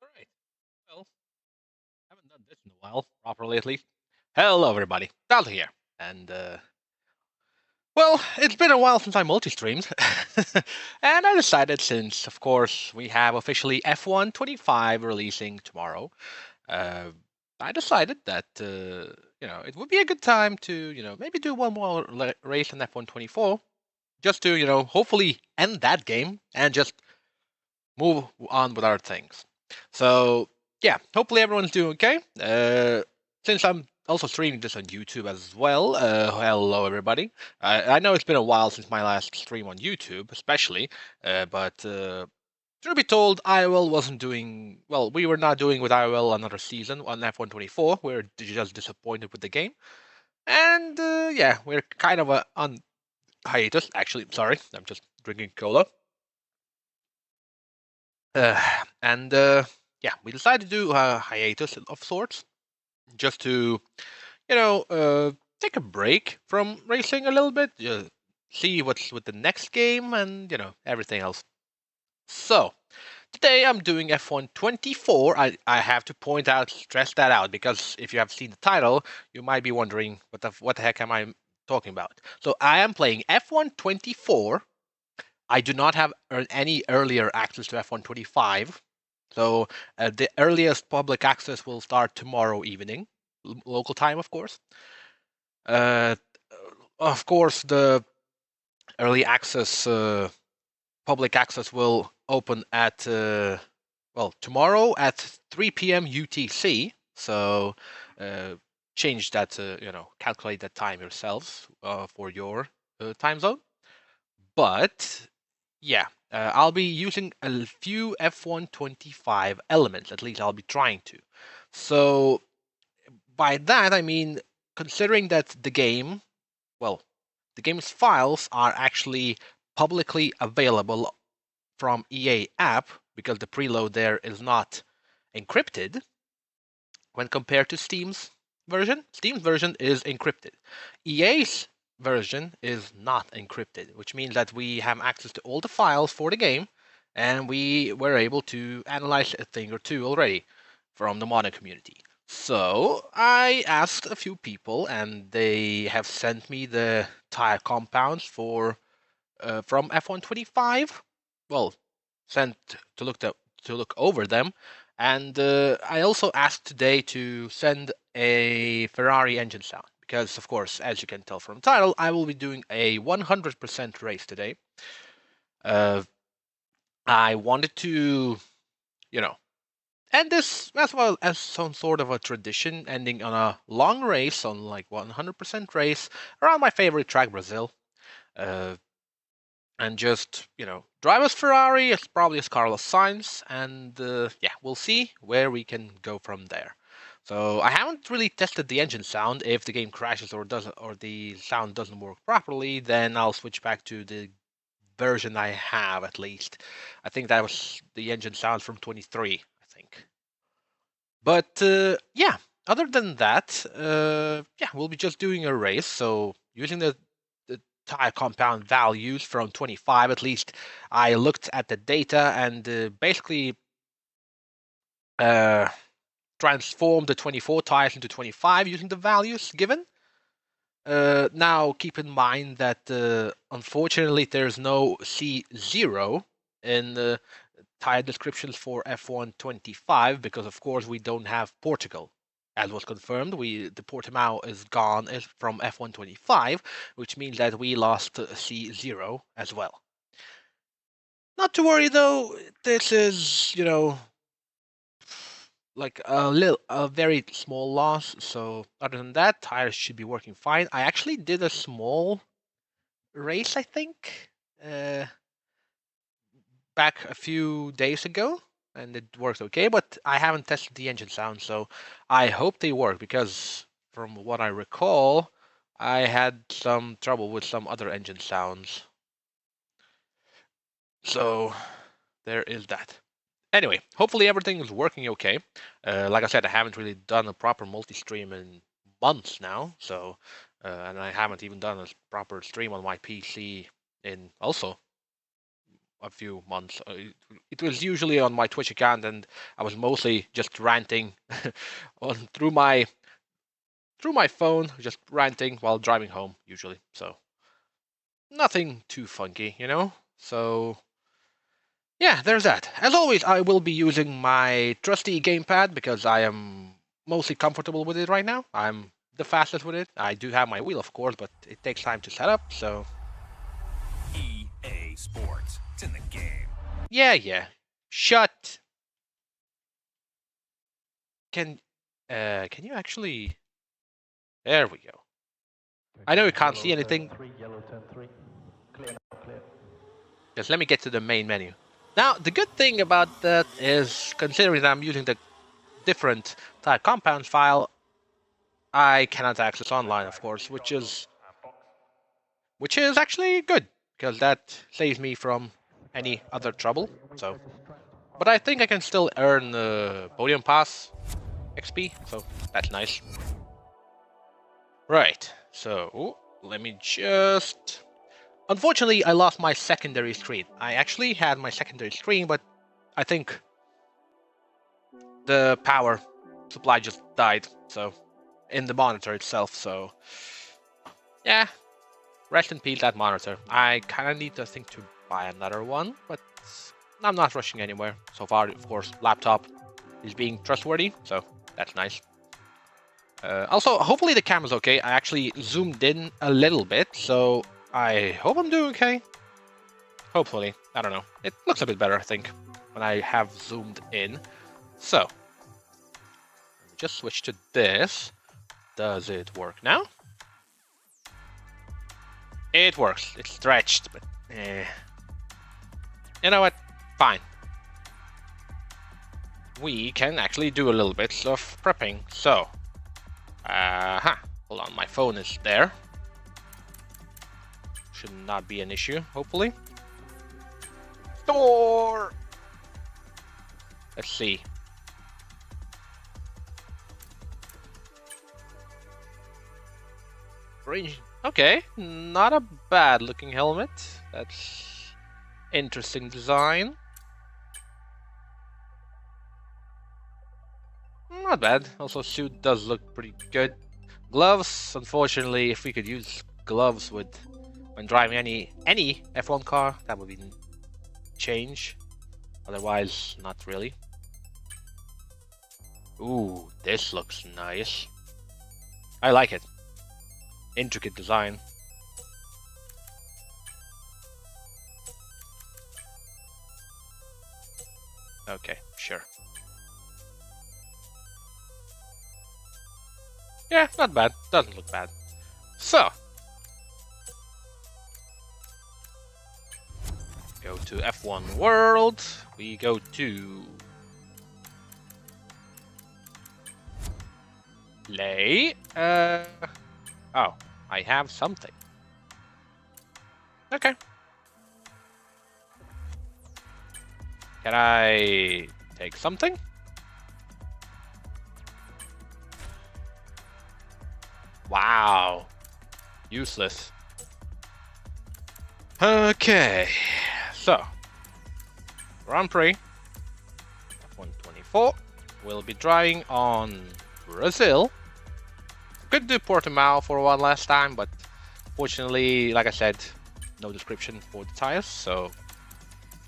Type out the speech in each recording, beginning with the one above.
Alright, well, haven't done this in a while, properly at least. Hello, everybody. Dal here. And, well, it's been a while since I multi-streamed. And I decided, since, of course, we have officially F1 25 releasing tomorrow, uh, I decided that, it would be a good time to, maybe do one more race in F1 24, just to, hopefully end that game and just move on with our things. So, yeah, hopefully everyone's doing okay. Since I'm also streaming this on YouTube as well, hello everybody. I know it's been a while since my last stream on YouTube, especially, but truth be told, IOL wasn't doing well. We were not doing with IOL another season on F124. We're just disappointed with the game, and yeah, we're kind of on hiatus. Actually, sorry, I'm just drinking cola. Uh, and yeah, we decided to do a hiatus of sorts, just to, take a break from racing a little bit, see what's with the next game, and everything else. So today I'm doing F1 24. I have to stress that out, because if you have seen the title, you might be wondering what the heck am I talking about. So I am playing F1 24. I do not have any earlier access to F1 25. So the earliest public access will start tomorrow evening, local time, of course. Of course, the early access, public access will open at, tomorrow at 3 p.m. UTC. So change that, calculate that time yourselves for your time zone. But yeah, I'll be using a few F1 25 elements, at least I'll be trying to. So by that, I mean, considering that the game's files are actually publicly available from EA app, because the preload there is not encrypted when compared to Steam's version. Steam's version is encrypted. EA's version is not encrypted, which means that we have access to all the files for the game, and we were able to analyze a thing or two already from the modding community. So I asked a few people, and they have sent me the tire compounds from F125. Well, sent to look over them, and I also asked today to send a Ferrari engine sound, because, of course, as you can tell from the title, I will be doing a 100% race today. I wanted to you know, and this as well as some sort of a tradition, ending on a long race, on like 100% race around my favorite track, Brazil. Uh, and just, drive as Ferrari, as probably as Carlos Sainz, and yeah, we'll see where we can go from there. So I haven't really tested the engine sound. If the game crashes or doesn't, or the sound doesn't work properly, then I'll switch back to the version I have at least. I think that was the engine sound from 23, I think. But yeah, other than that, yeah, we'll be just doing a race. So using the tire compound values from 25, at least I looked at the data and basically transformed the 24 tires into 25 using the values given. Now, keep in mind that unfortunately there's no C0 in the tire descriptions for F125 because, of course, we don't have Portugal. As was confirmed, the Portimao is gone from F125, which means that we lost C0 as well. Not to worry though, this is, like a very small loss. So other than that, tires should be working fine. I actually did a small race, I think, back a few days ago, and it worked okay. But I haven't tested the engine sound, so I hope they work because from what I recall, I had some trouble with some other engine sounds. So there is that. Anyway, hopefully everything is working okay. Like I said, I haven't really done a proper multi-stream in months now, so and I haven't even done a proper stream on my PC in also a few months. It was usually on my Twitch account, and I was mostly just ranting through my phone, just ranting while driving home usually. So nothing too funky, So yeah, there's that. As always, I will be using my trusty gamepad because I am mostly comfortable with it right now. I'm the fastest with it. I do have my wheel, of course, but it takes time to set up, so... EA Sports. It's in the game. Yeah. Shut. Can you actually... There we go. I know you can't see anything. Just let me get to the main menu. Now, the good thing about that is, considering that I'm using the different type compounds file, I cannot access online, of course, which is actually good, because that saves me from any other trouble. So, but I think I can still earn the podium pass XP, so that's nice. Right, so let me just... Unfortunately, I lost my secondary screen. I actually had my secondary screen, but I think the power supply just died, so in the monitor itself, so yeah, rest in peace that monitor. I kind of need to think to buy another one, but I'm not rushing anywhere. So far, of course, laptop is being trustworthy, so that's nice. Also, hopefully the camera's okay. I actually zoomed in a little bit, so I hope I'm doing okay. Hopefully. I don't know. It looks a bit better, I think, when I have zoomed in. So, just switch to this. Does it work now? It works. It's stretched, but you know what? Fine. We can actually do a little bit of prepping. So, hold on, my phone is there. Should not be an issue, hopefully. Store! Let's see. Range. Okay, not a bad looking helmet. That's interesting design. Not bad. Also, suit does look pretty good. Gloves, unfortunately, if we could use gloves when driving any F1 car, that would be change. Otherwise, not really. Ooh, this looks nice. I like it. Intricate design. Okay, sure. Yeah, not bad. Doesn't look bad. So, go to F1 World. We go to play. Oh, I have something. Okay. Can I take something? Wow. Useless. Okay. So, Grand Prix F124. We'll be driving on Brazil. Could do Portimao for one last time, but fortunately, like I said, no description for the tires, so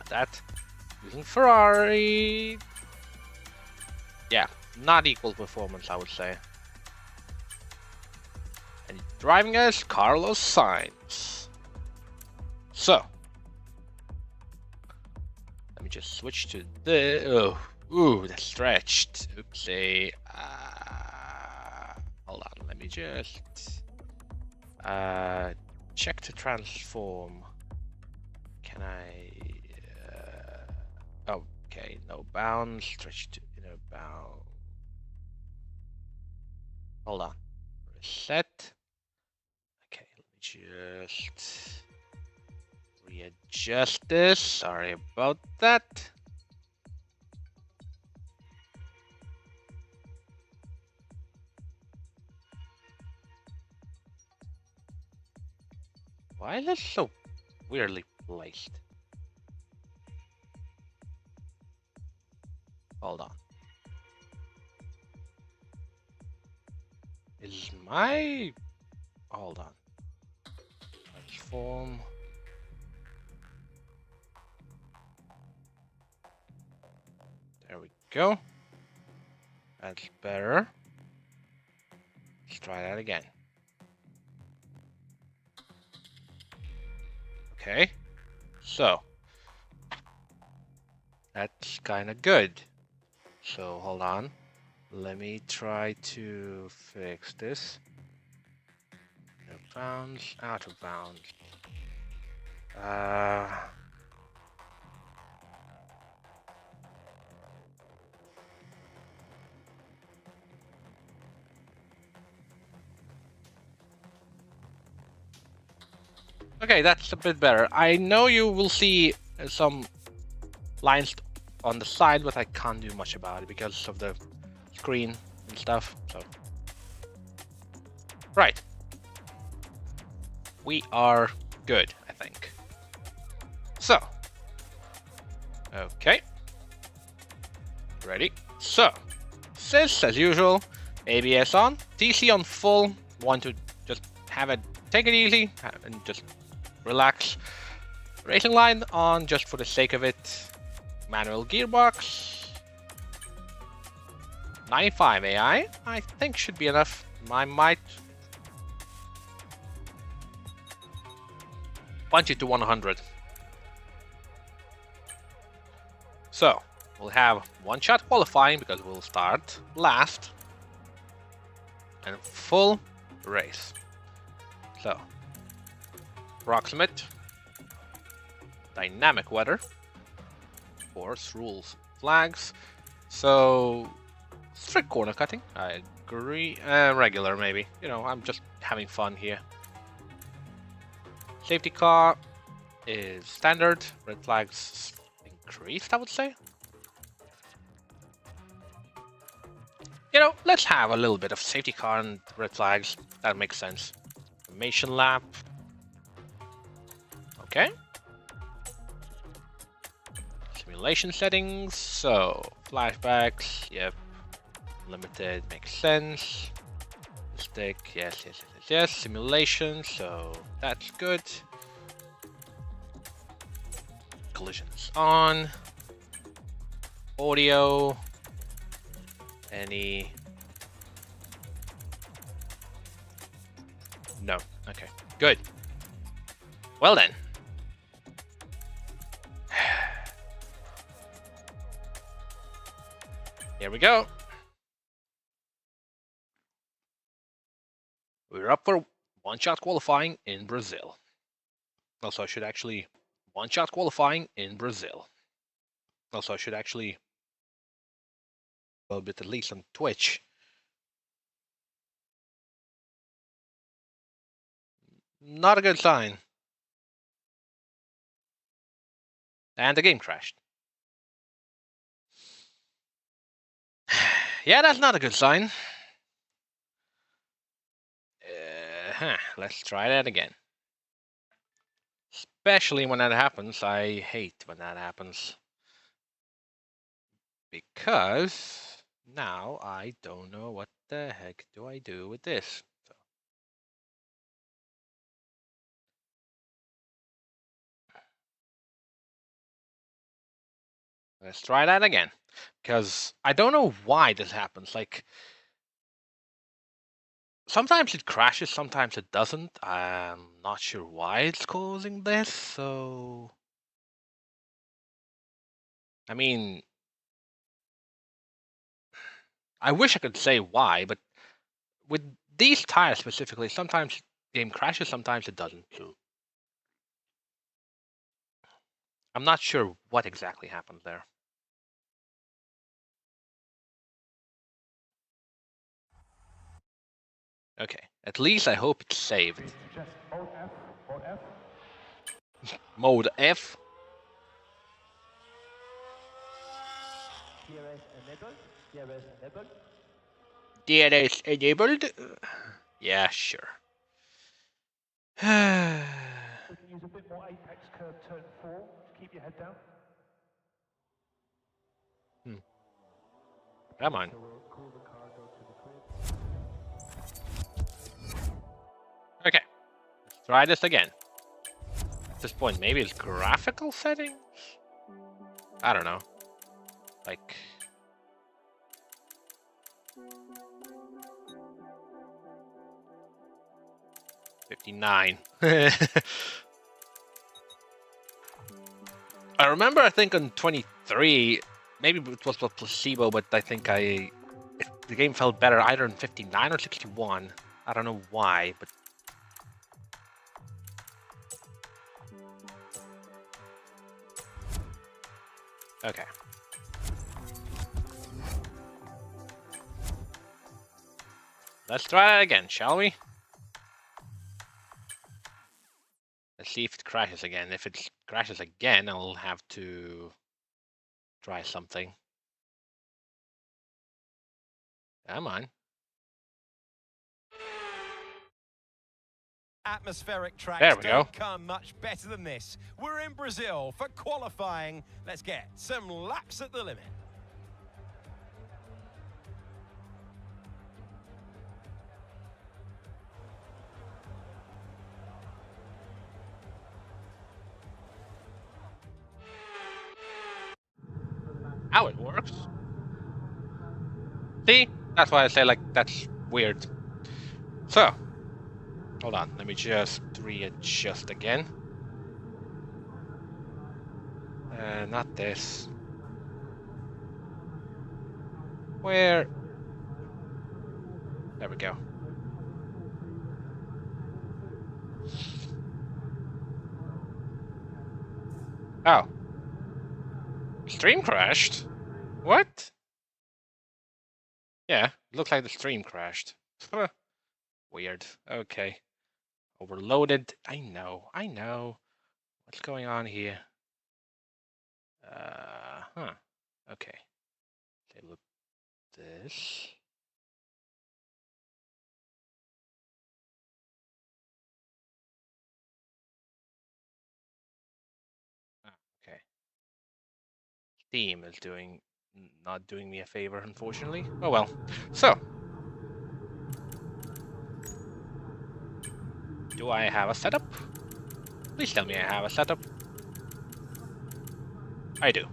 that. Using Ferrari. Yeah, not equal performance, I would say. And driving us, Carlos Sainz. So, let me just switch to the. Oh, ooh, that's stretched. Oopsie. Hold on, let me just check to transform. Can I? Okay, no bounds. Stretch to inner bound. Hold on. Reset. Okay, let me just readjust this. Sorry about that. Why is this so weirdly placed? Hold on. Is my... Hold on. Transform. There we go. That's better. Let's try that again. Okay. So. That's kind of good. So, hold on. Let me try to fix this. No bounds, out of bounds. Okay, that's a bit better. I know you will see some lines on the side, but I can't do much about it because of the screen and stuff. So, right. We are good, I think. So, okay. Ready? So, sys as usual, ABS on, TC on full. Want to just have it, take it easy and just relax. Racing line on just for the sake of it. Manual gearbox. 95 AI, I think should be enough. I might punch it to 100. So, we'll have one shot qualifying because we'll start last. And full race. So, approximate. Dynamic weather. Of course, rules, flags. So, strict corner cutting. I agree. Regular, maybe. You know, I'm just having fun here. Safety car is standard. Red flags increased, I would say. You know, let's have a little bit of safety car and red flags. That makes sense. Information lap. Okay. Simulation settings. So, flashbacks. Yep. Limited makes sense. Stick. Yes, yes, yes, yes, yes. Simulation. So, that's good. Collisions on. Audio. Any? No. Okay. Good. Well then. Here we go. We're up for one-shot qualifying in Brazil. Also, I should actually one-shot qualifying in Brazil. Also, I should actually a little bit at least on Twitch. Not a good sign. And the game crashed. Yeah, that's not a good sign. Let's try that again. Especially when that happens. I hate when that happens. Because now I don't know what the heck do I do with this. So. Let's try that again. Because I don't know why this happens. Like, sometimes it crashes, sometimes it doesn't. I'm not sure why it's causing this, so... I mean... I wish I could say why, but with these tires specifically, sometimes the game crashes, sometimes it doesn't. So I'm not sure what exactly happened there. Okay, at least I hope it's saved. Mode F. DRS enabled? Yeah, sure. We can use a bit more apex curve turn 4. Keep your head down. Come on. So we'll call the car, go to the clear. Okay, let's try this again. At this point, maybe it's graphical settings? I don't know. Like... $59. I remember, I think on 23, maybe it was a placebo, but I think the game felt better either on 59 or 61. I don't know why, but... Okay. Let's try that again, shall we? Let's see if it crashes again. If it crashes again, I'll have to try something. Come on. Atmospheric tracks There we go. don't come much better than this. We're in Brazil for qualifying. Let's get some laps at the limit. How it works. See? That's why I say, like, that's weird. So, hold on. Let me just readjust again. Not this. Where? There we go. Oh. Stream crashed? What? Yeah, it looks like the stream crashed. Weird. Okay. Overloaded. I know. What's going on here? Okay. Table up this. Okay. Steam is not doing me a favor, unfortunately. Oh well. So, do I have a setup? Please tell me I have a setup. I do.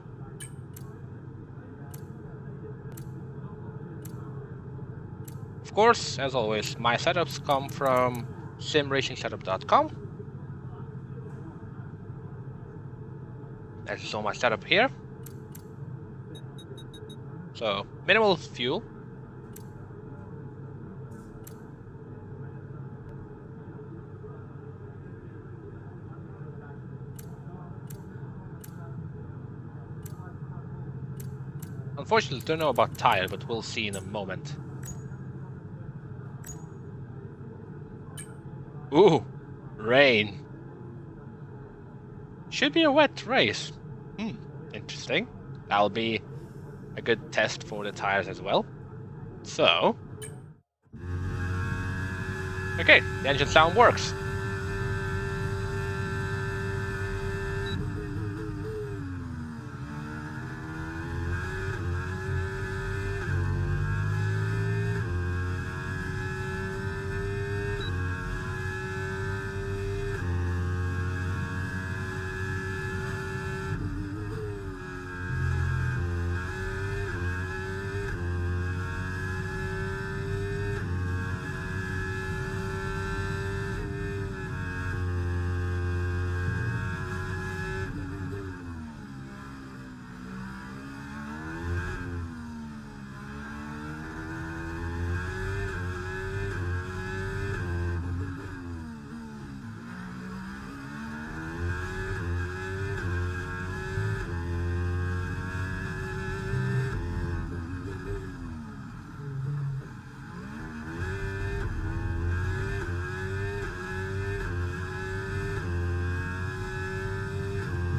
Of course, as always, my setups come from simracingsetup.com. As you saw my setup here. So, minimal fuel. Unfortunately, don't know about tire, but we'll see in a moment. Ooh, rain. Should be a wet race. Interesting. That'll be a good test for the tires as well. So, okay, the engine sound works.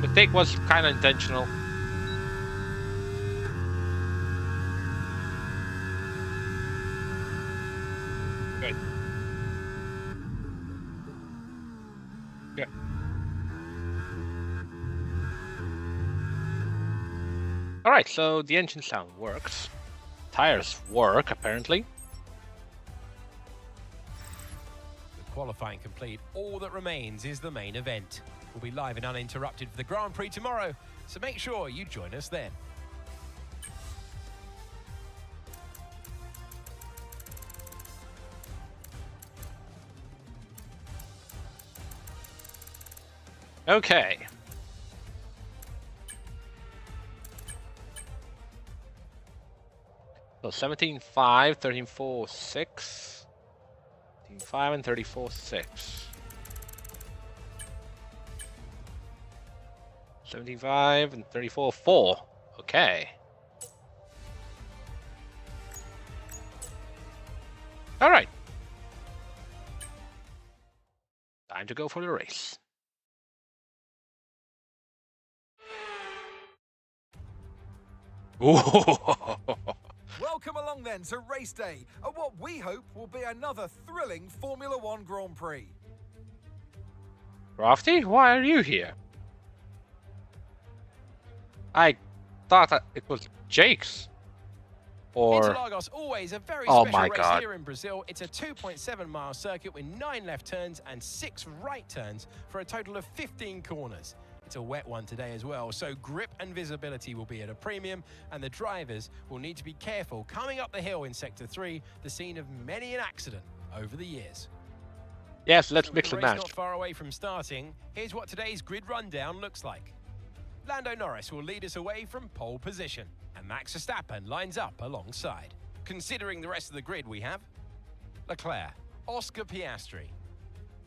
Mistake was kind of intentional. Good. Good. Alright, so the engine sound works. Tires work, apparently. With qualifying complete, all that remains is the main event. We'll be live and uninterrupted for the Grand Prix tomorrow, so make sure you join us then. Okay. So 17.5, 13.4, 6. 17.5 and 34.6. 75 and 34.4. Okay. All right. Time to go for the race. Ooh. Welcome along then to race day at what we hope will be another thrilling Formula One Grand Prix. Crafty, why are you here? I thought that it was Jake's. Or Interlagos, always a very Oh special my race God. here in Brazil. It's a 2.7-mile circuit with 9 left turns and 6 right turns for a total of 15 corners. It's a wet one today as well, so grip and visibility will be at a premium, and the drivers will need to be careful coming up the hill in Sector 3, the scene of many an accident over the years. yes, let's With mix the and race match. not far away from starting, here's what today's grid rundown looks like. Lando Norris will lead us away from pole position, and Max Verstappen lines up alongside. Considering the rest of the grid, we have Leclerc, Oscar Piastri,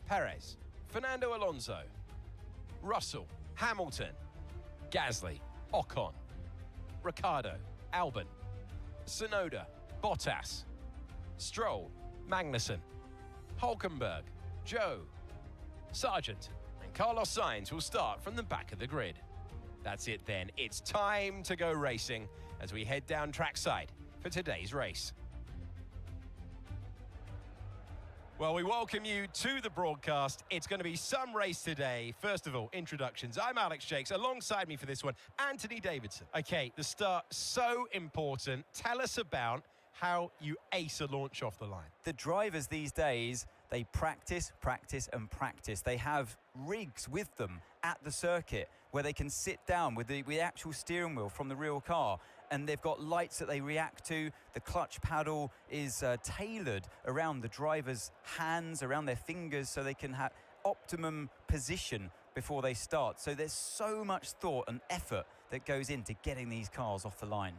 Perez, Fernando Alonso, Russell, Hamilton, Gasly, Ocon, Ricciardo, Albon, Tsunoda, Bottas, Stroll, Magnussen, Hulkenberg, Joe, Sargent, and Carlos Sainz will start from the back of the grid. That's it then, it's time to go racing as we head down trackside for today's race. Well, we welcome you to the broadcast. It's going to be some race today. First of all, introductions. I'm Alex Jakes. Alongside me for this one, Anthony Davidson. Okay, the start, so important. Tell us about how you ace a launch off the line. The drivers these days, they practice, practice and practice. They have rigs with them at the circuit where they can sit down with the actual steering wheel from the real car, and they've got lights that they react to. The clutch paddle is tailored around the driver's hands, around their fingers, so they can have optimum position before they start. So there's so much thought and effort that goes into getting these cars off the line.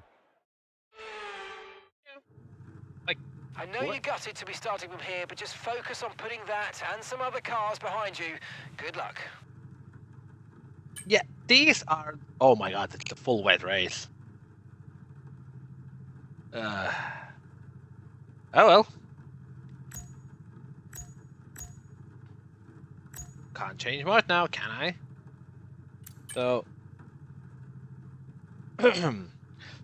I know What? you're gutted to be starting from here, but just focus on putting that and some other cars behind you. Good luck. Yeah, these are... Oh my god, it's a full wet race. Oh well. Can't change much now, can I? So...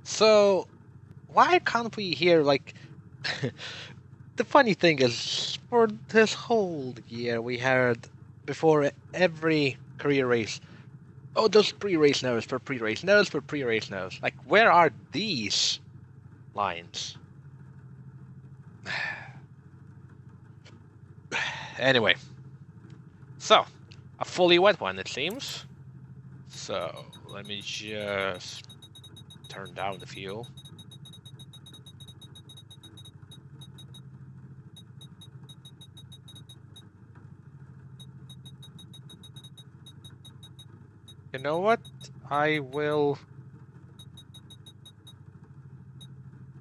So... Why can't we hear, like... The funny thing is, for this whole year, we heard before every career race, oh, those pre-race notes for pre-race notes for pre-race notes. Like, where are these lines? Anyway, so a fully wet one, it seems. So let me just turn down the fuel. You know what? I will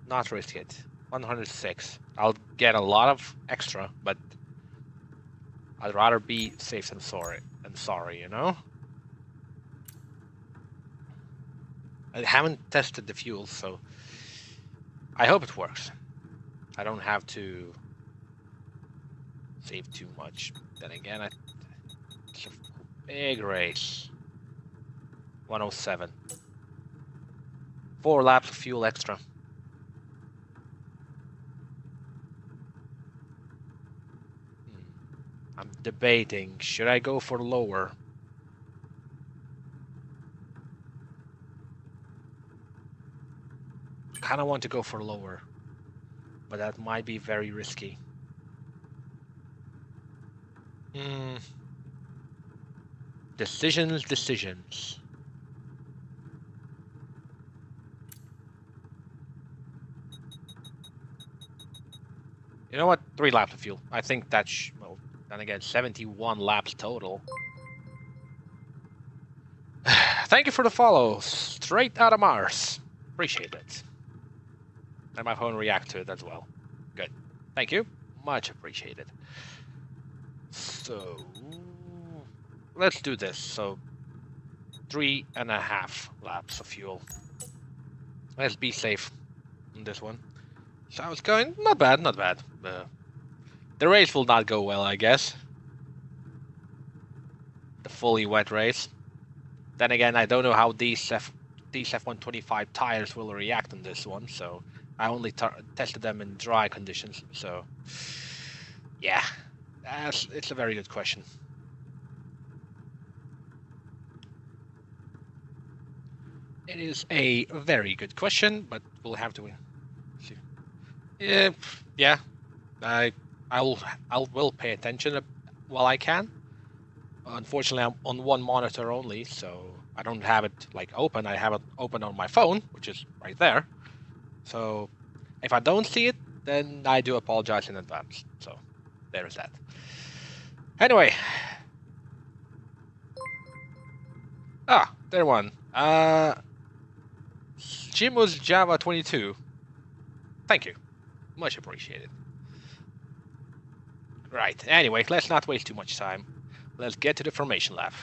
not risk it. 106. I'll get a lot of extra, but I'd rather be safe than sorry, you know? I haven't tested the fuel, so I hope it works. I don't have to save too much. Then again, it's a big race. 107. 4 laps of fuel extra. I'm debating, should I go for lower? Kind of want to go for lower, but that might be very risky. Decisions. You know what? 3 laps of fuel. I think that's, well, then again, 71 laps total. Thank you for the follow. Straight out of Mars. Appreciate it. And my phone react to it as well. Good. Thank you. Much appreciated. So let's do this. So 3.5 laps of fuel. Let's be safe on this one. So it's going not bad. The race will not go well, I guess. The fully wet race. Then again, I don't know how these F125 tires will react on this one, so I only tested them in dry conditions. So yeah, it's a very good question. It is a very good question, but we'll have to see. Yeah, I will pay attention while I can. Unfortunately, I'm on one monitor only, so I don't have it like open. I have it open on my phone, which is right there. So if I don't see it, then I do apologize in advance. So there's that. Anyway. There one. Jim was Java 22. Thank you. Much appreciated. Right, anyway, let's not waste too much time. Let's get to the formation lap.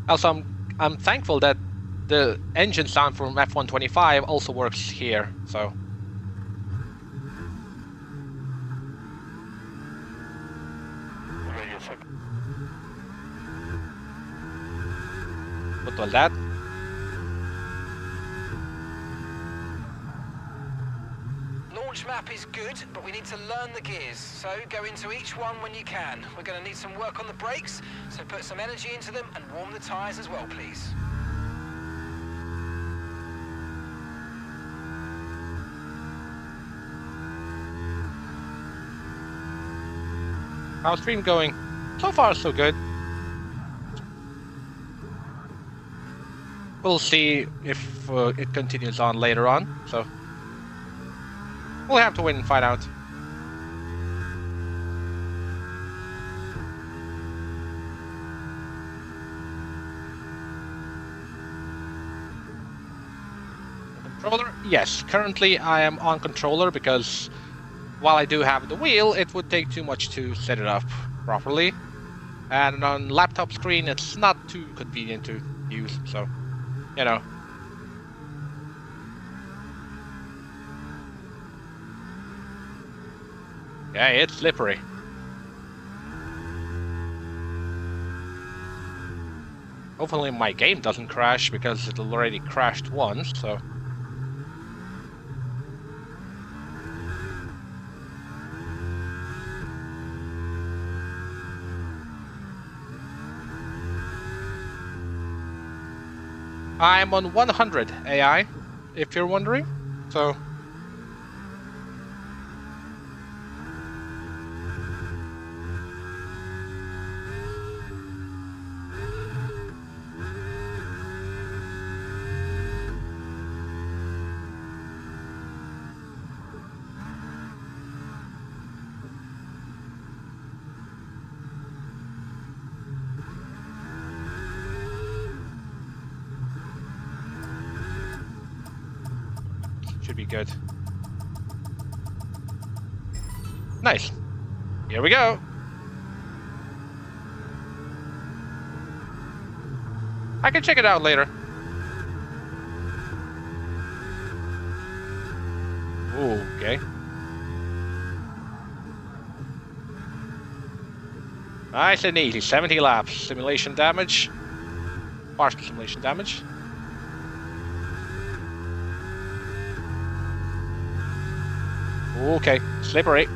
Also, I'm thankful that the engine sound from F125 also works here, so... What was that? Launch map is good, but we need to learn the gears, so go into each one when you can. We're going to need some work on the brakes, so put some energy into them and warm the tyres as well, please. How's stream going? So far, so good. We'll see if it continues on later on, so... We'll have to wait and find out. Controller? Yes, currently I am on controller because while I do have the wheel, it would take too much to set it up properly. And on laptop screen, it's not too convenient to use, so, you know. Yeah, it's slippery. Hopefully my game doesn't crash because it already crashed once, so. I'm on 100 AI, if you're wondering, so. Should be good. Nice. Here we go. I can check it out later. Ooh, okay. Nice and easy. 70 laps. Simulation damage. Partial simulation damage. Okay, slippery.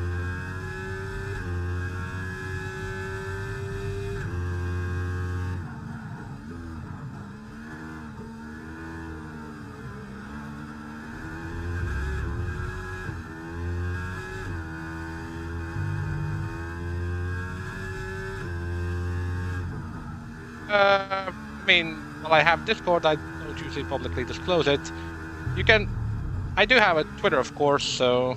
I mean, while I have Discord, I don't usually publicly disclose it. You can... I do have a Twitter, of course, so...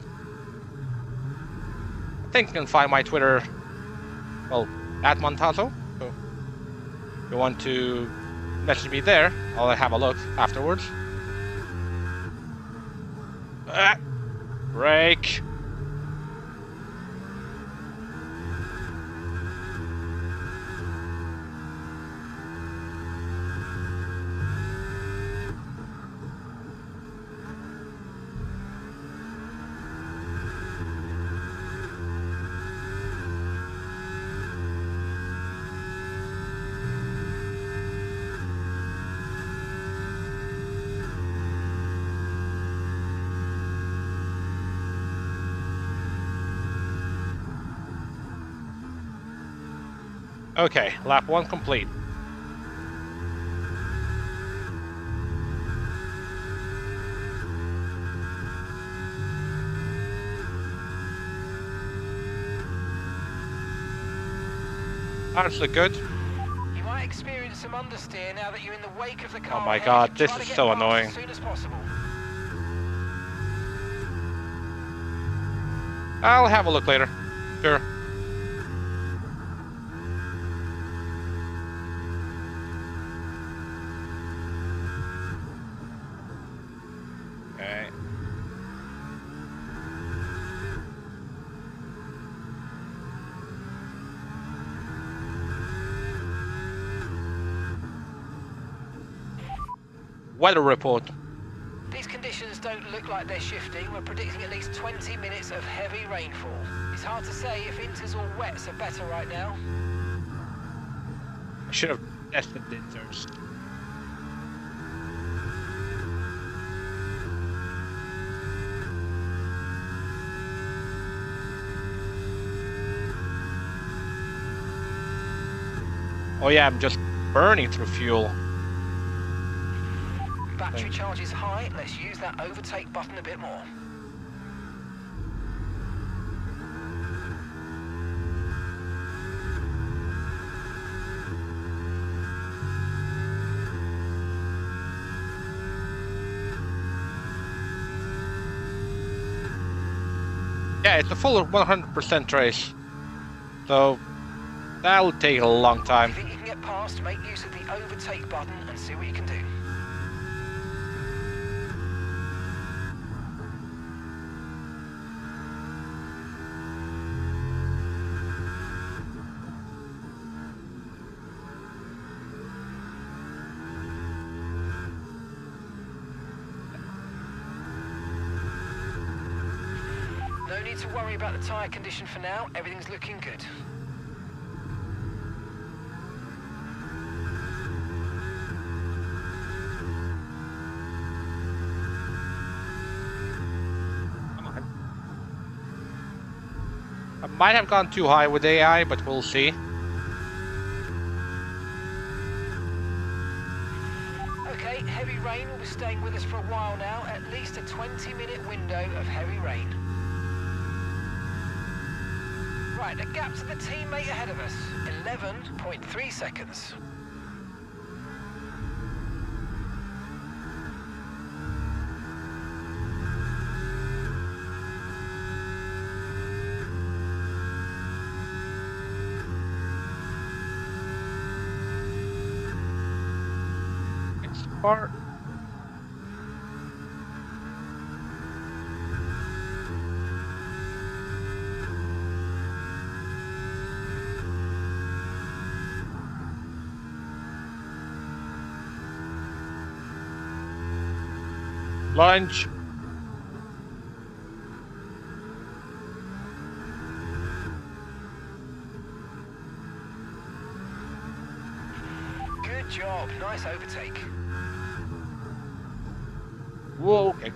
I think you can find my Twitter, well, at Montazo. So if you want to message me there, I'll have a look afterwards. Break. Okay, lap 1 complete. Tires look good. You might experience some understeer now that you're in the wake of the car. Oh my god, this is so annoying. As soon as possible. I'll have a look later. Sure. Okay. Weather report. These conditions don't look like they're shifting. We're predicting at least 20 minutes of heavy rainfall. It's hard to say if inters or wets are better right now. I should have tested the inters. Oh yeah, I'm just burning through fuel. Battery charge is high. Let's use that overtake button a bit more. Yeah, it's a full 100% race. So that'll take a long time. If you think you can get past, make use of the overtake button and see what you can do. need to worry about the tyre condition for now. Everything's looking good. Come on. I might have gone too high with AI, but we'll see. Okay, heavy rain will be staying with us for a while now. At least a 20-minute window of heavy rain. Right, the gap to the teammate ahead of us, 11.3 seconds. It's far. Lunch. Good job, nice overtake. Whoa, okay.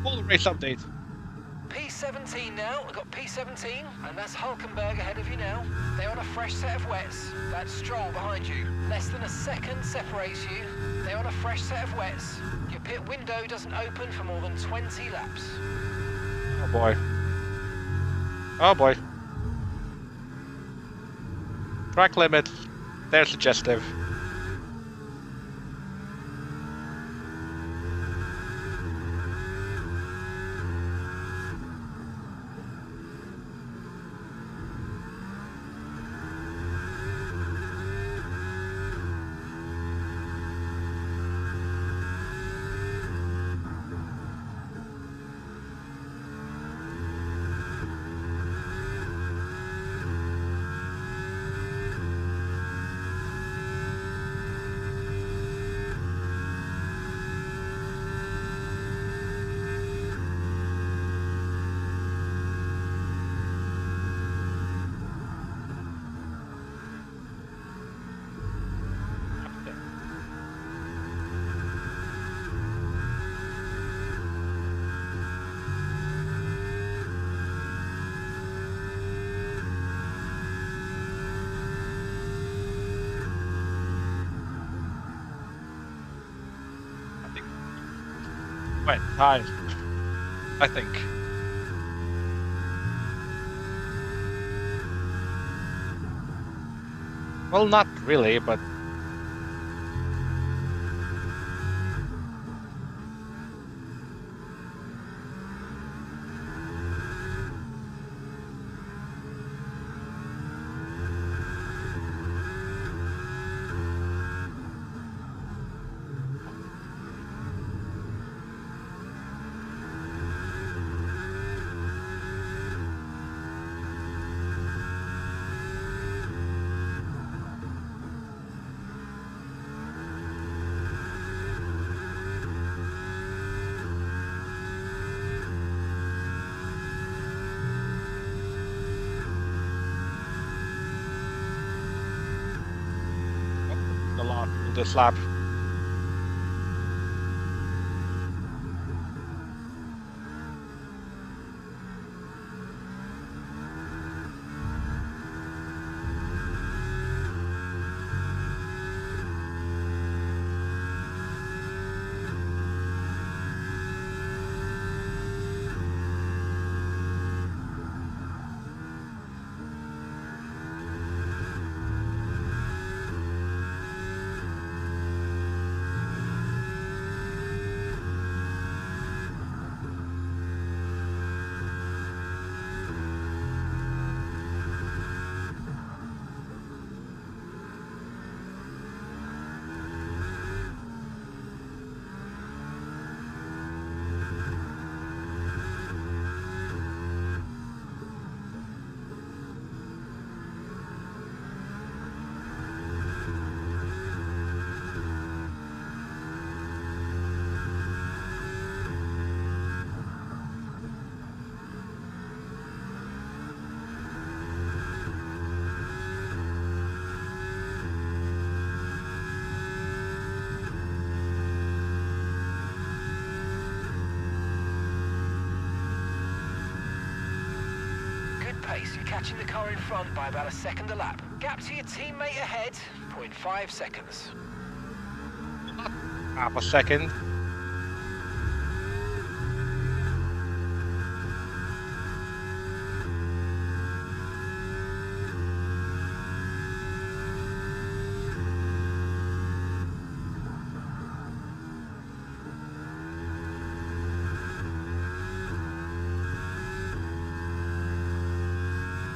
Full race update. P17 now, we've got P17, and that's Hulkenberg ahead of you now. They're on a fresh set of wets. That's Stroll behind you. Less than a second separates you. They're on a fresh set of wets. Your pit window doesn't open for more than 20 laps. Oh boy. Oh boy. Track limit. They're suggestive. Wait, hi. I think. Well, not really, but... a lot in this lap. pace. You're catching the car in front by about a second a lap. Gap to your teammate ahead, 0.5 seconds. Half a second.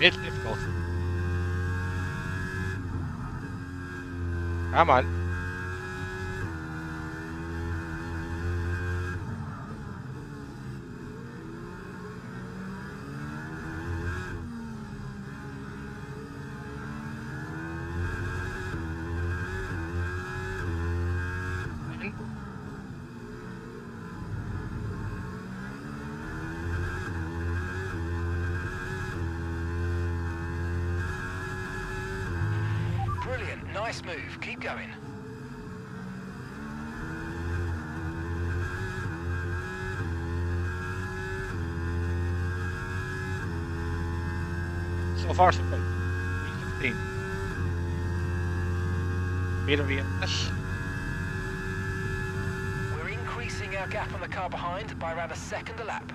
It's difficult. Come on. Brilliant, nice move. Keep going. So far, so good. 15. Bit of EMS. We're increasing our gap on the car behind by around a second a lap.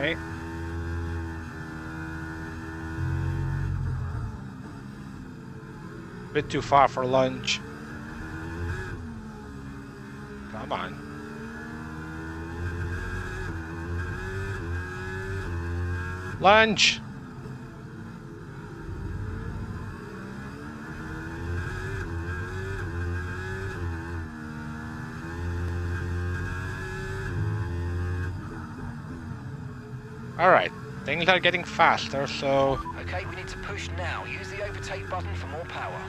Right. Bit too far for lunch. Come on. Lunch. All right, things are getting faster, so Okay, we need to push now. Use the overtake button for more power.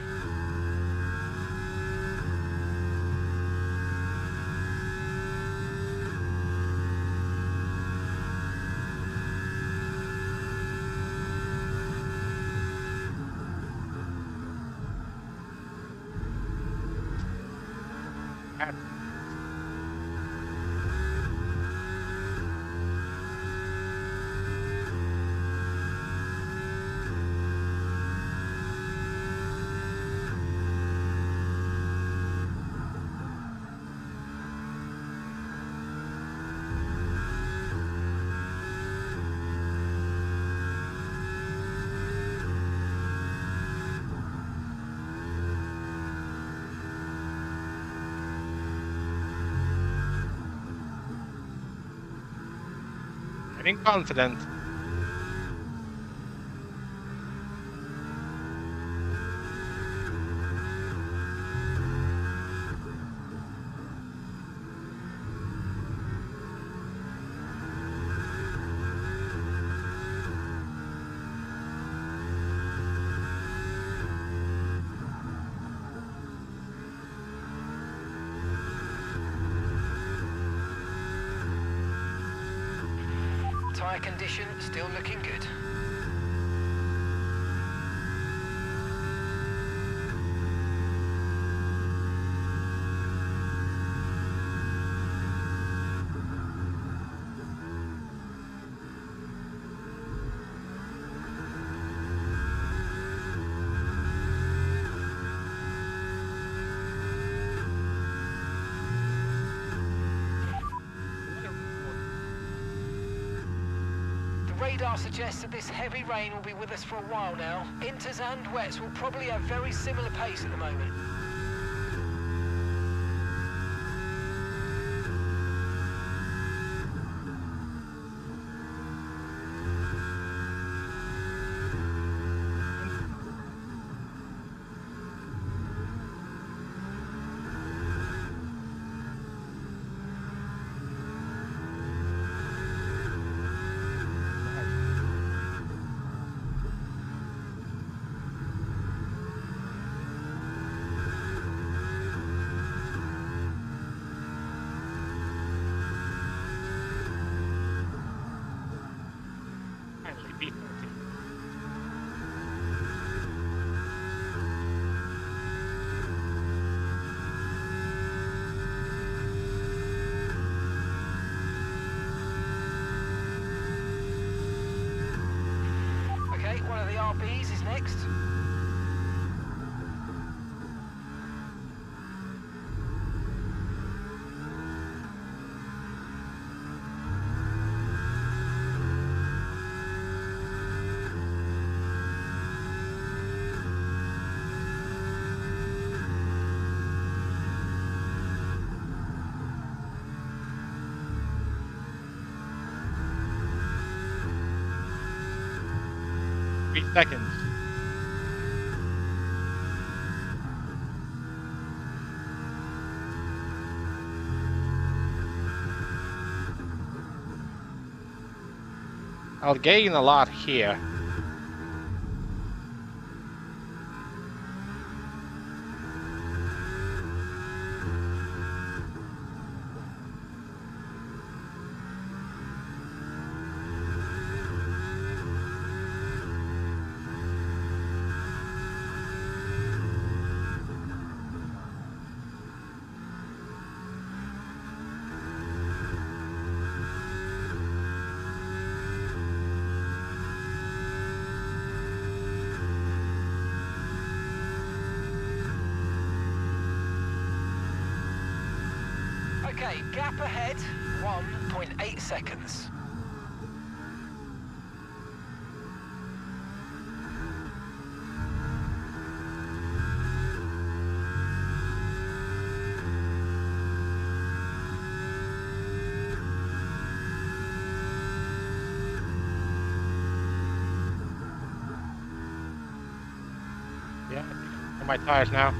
getting confident. Tyre condition still looking good. Radar suggests that this heavy rain will be with us for a while now. Inters and wets will probably have very similar pace at the moment. one of the RBs is next. Seconds. I'll gain a lot here. Okay, gap ahead, 1.8 seconds. Yeah, on my tires now.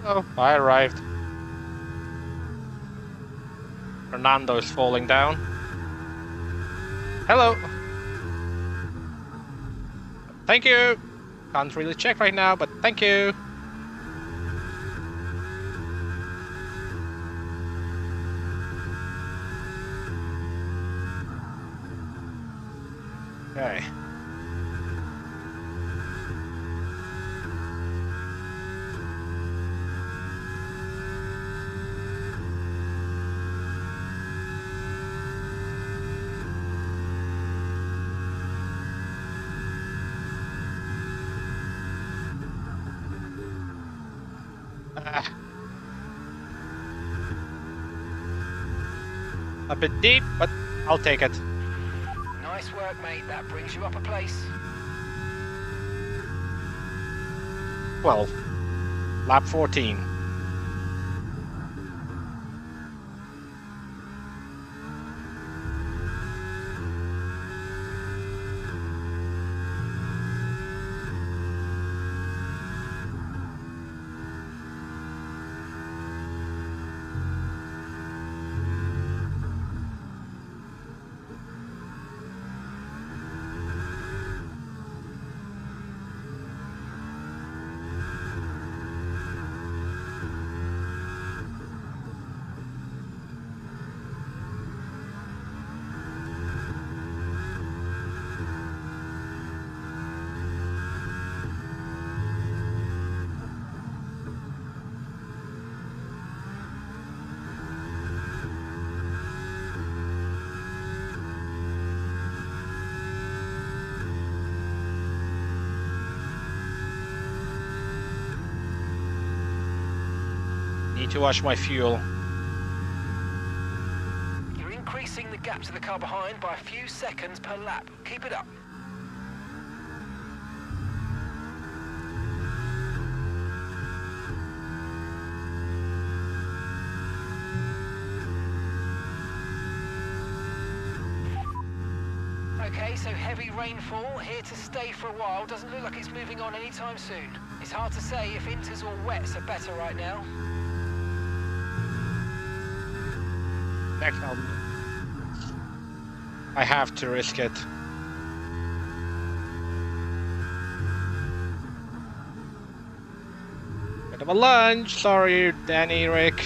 Hello, I arrived. Fernando's falling down. Hello. Thank you. Can't really check right now, but thank you. Okay. A bit deep, but I'll take it. Nice work, mate. That brings you up a place. 12. Lap 14. Need to watch my fuel. You're increasing the gap to the car behind by a few seconds per lap. Keep it up. Okay, so heavy rainfall here to stay for a while. Doesn't look like it's moving on anytime soon. It's hard to say if inters or wets are better right now. Next I have to risk it. Bit of a lunge, sorry Danny, Rick.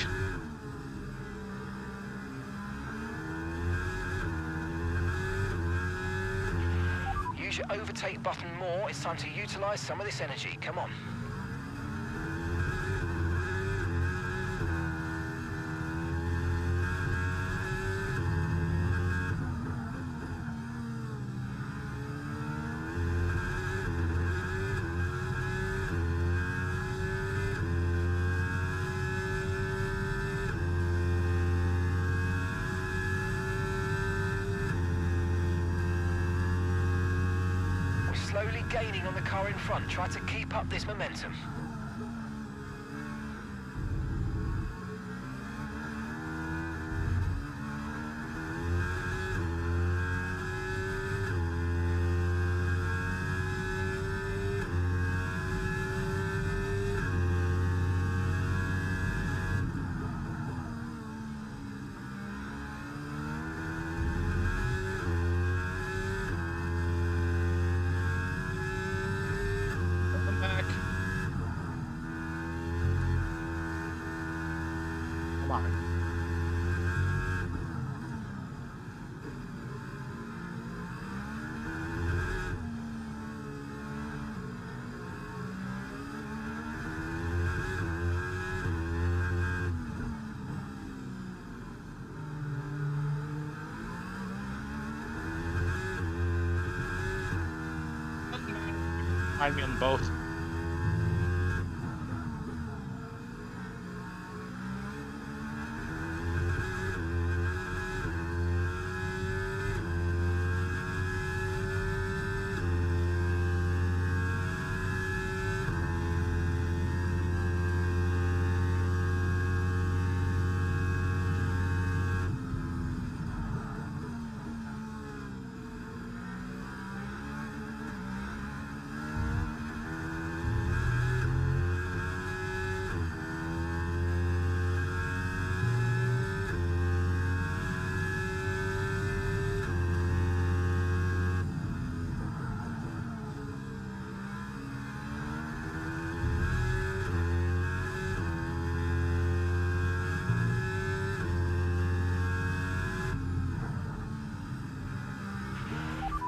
push your overtake button more, it's time to utilise some of this energy. Come on. Slowly gaining on the car in front. Try to keep up this momentum. Find me on both.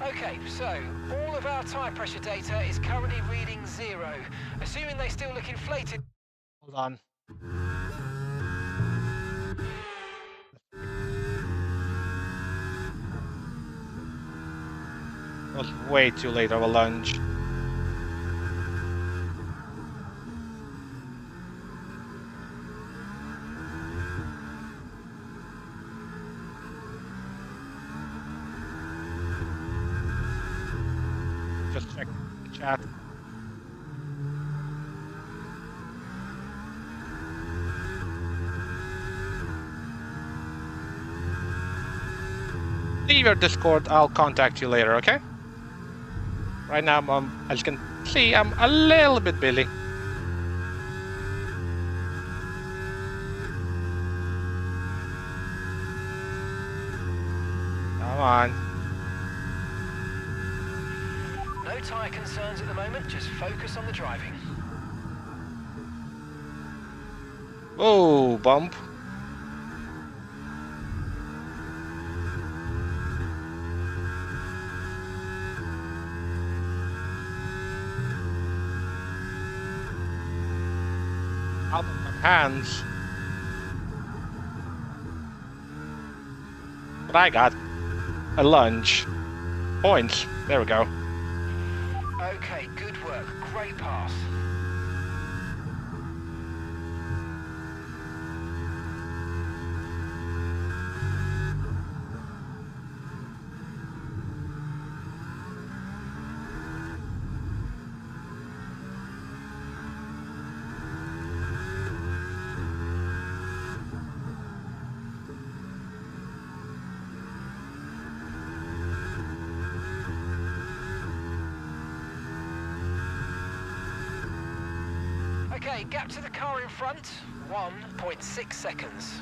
Okay, so all of our tyre pressure data is currently reading 0. Assuming they still look inflated. Hold on. It was way too late of a lunge. Just check the chat. Leave your Discord, I'll contact you later, okay? Right now, as you can see, I'm a little bit busy. Come on. No tyre concerns at the moment, just focus on the driving. Oh, bump. Out of my hands. But I got a lunge. Points. There we go. Okay, good work. Great pass. Okay, gap to the car in front, 1.6 seconds.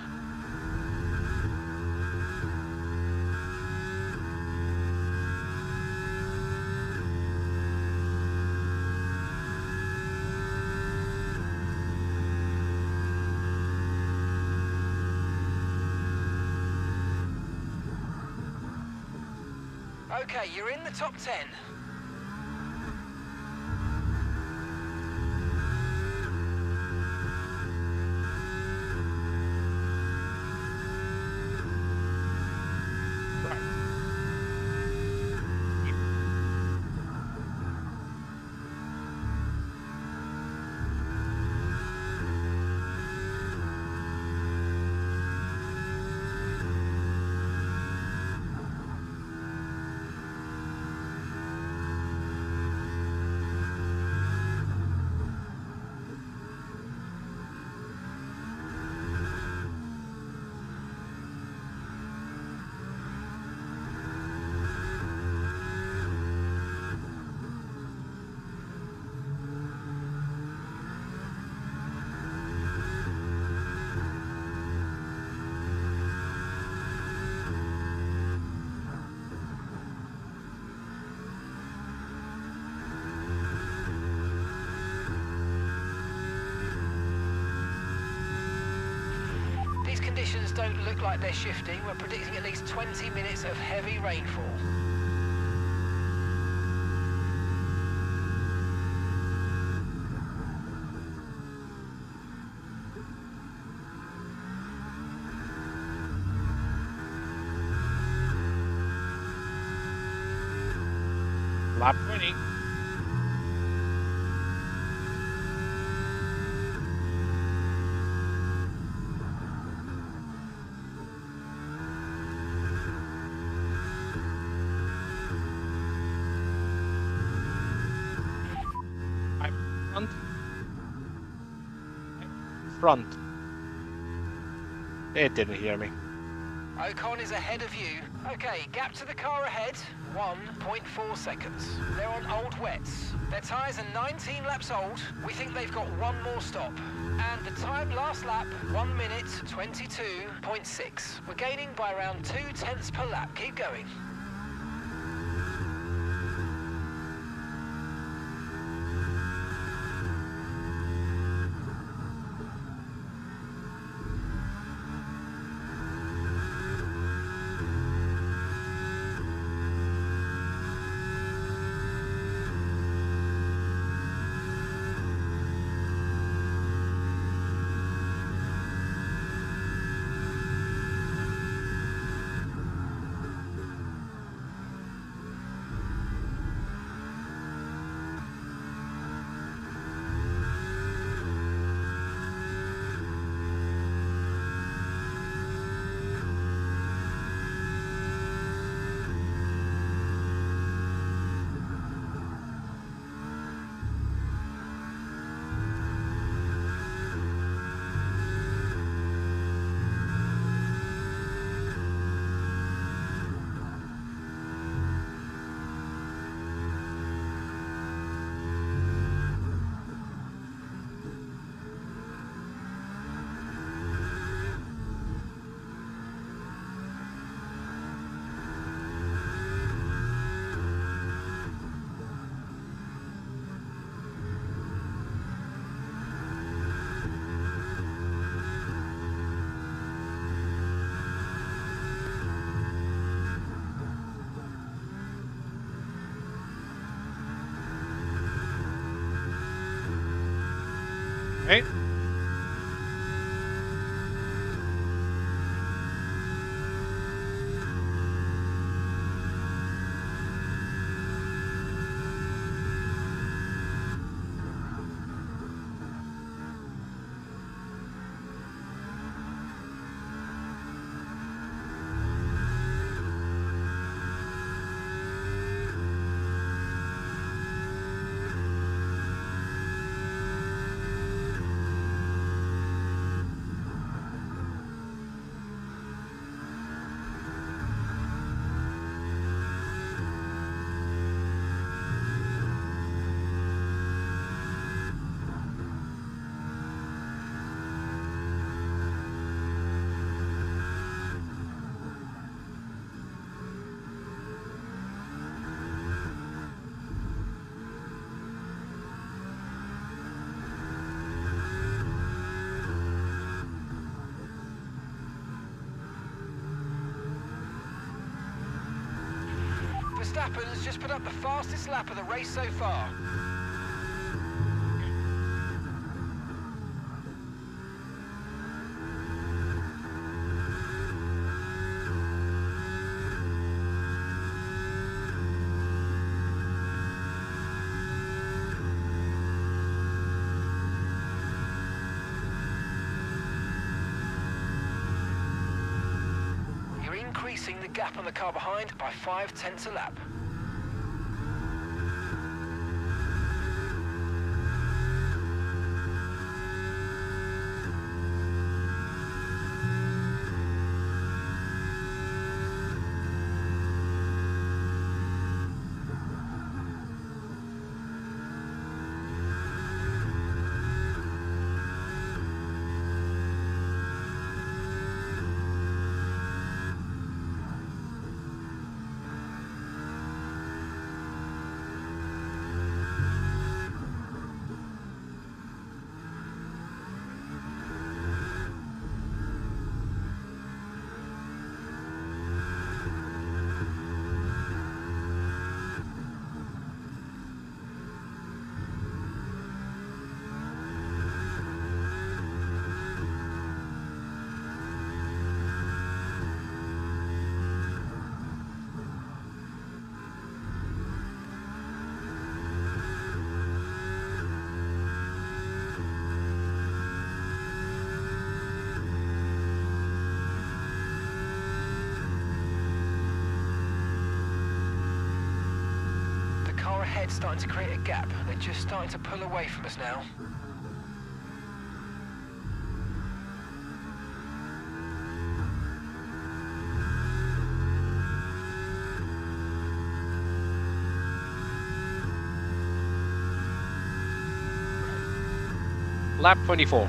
Okay, you're in the top 10. conditions don't look like they're shifting. We're predicting at least 20 minutes of heavy rainfall. Lap 20. I'm front. It didn't hear me. Ocon is ahead of you. Okay, gap to the car ahead, 1.4 seconds. They're on old wets. Their tyres are 19 laps old. We think they've got one more stop. And the time last lap, 1 minute 22.6. We're gaining by around 0.2 per lap. Keep going. Hey. Verstappen's just put up the fastest lap of the race so far. You're increasing the gap on the car behind by 0.5 a lap. ahead starting to create a gap. They're just starting to pull away from us now. Lap 24.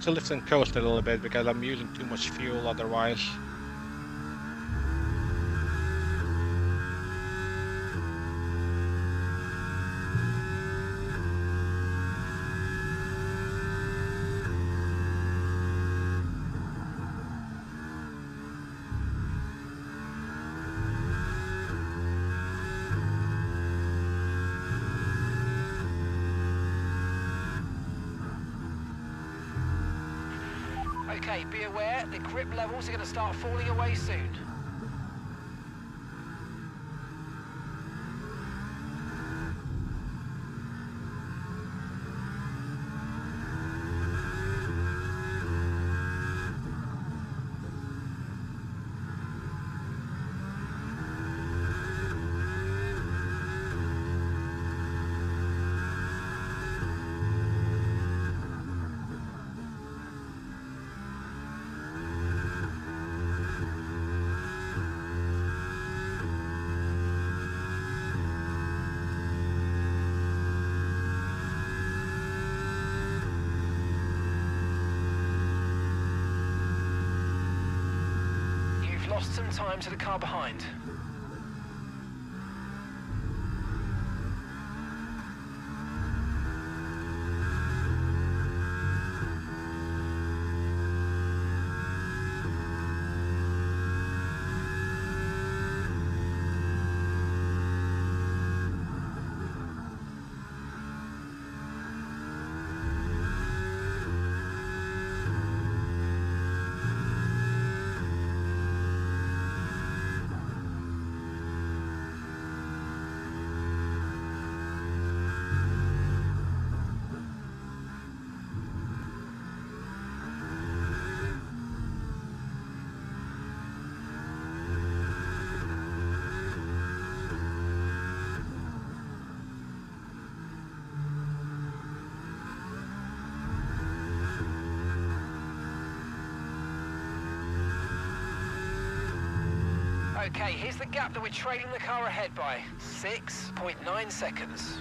To lift and coast a little bit because I'm using too much fuel otherwise. Okay, be aware, the grip levels are going to start falling away soon. Lost some time to the car behind. Okay, here's the gap that we're trailing the car ahead by. 6.9 seconds.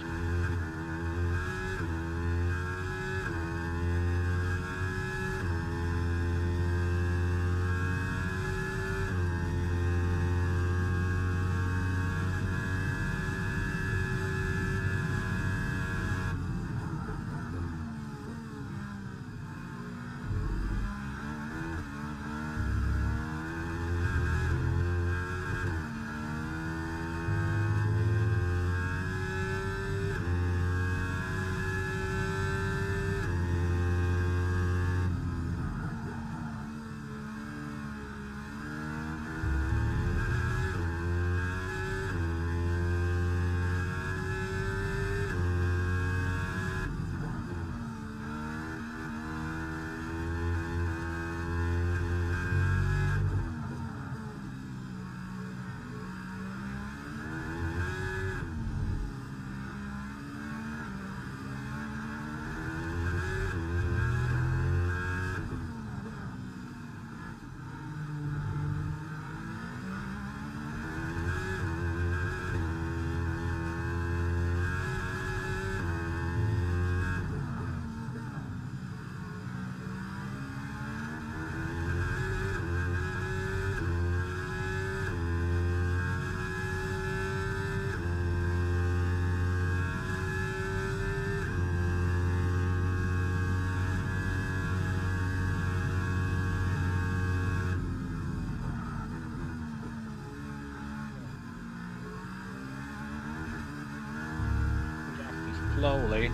slowly.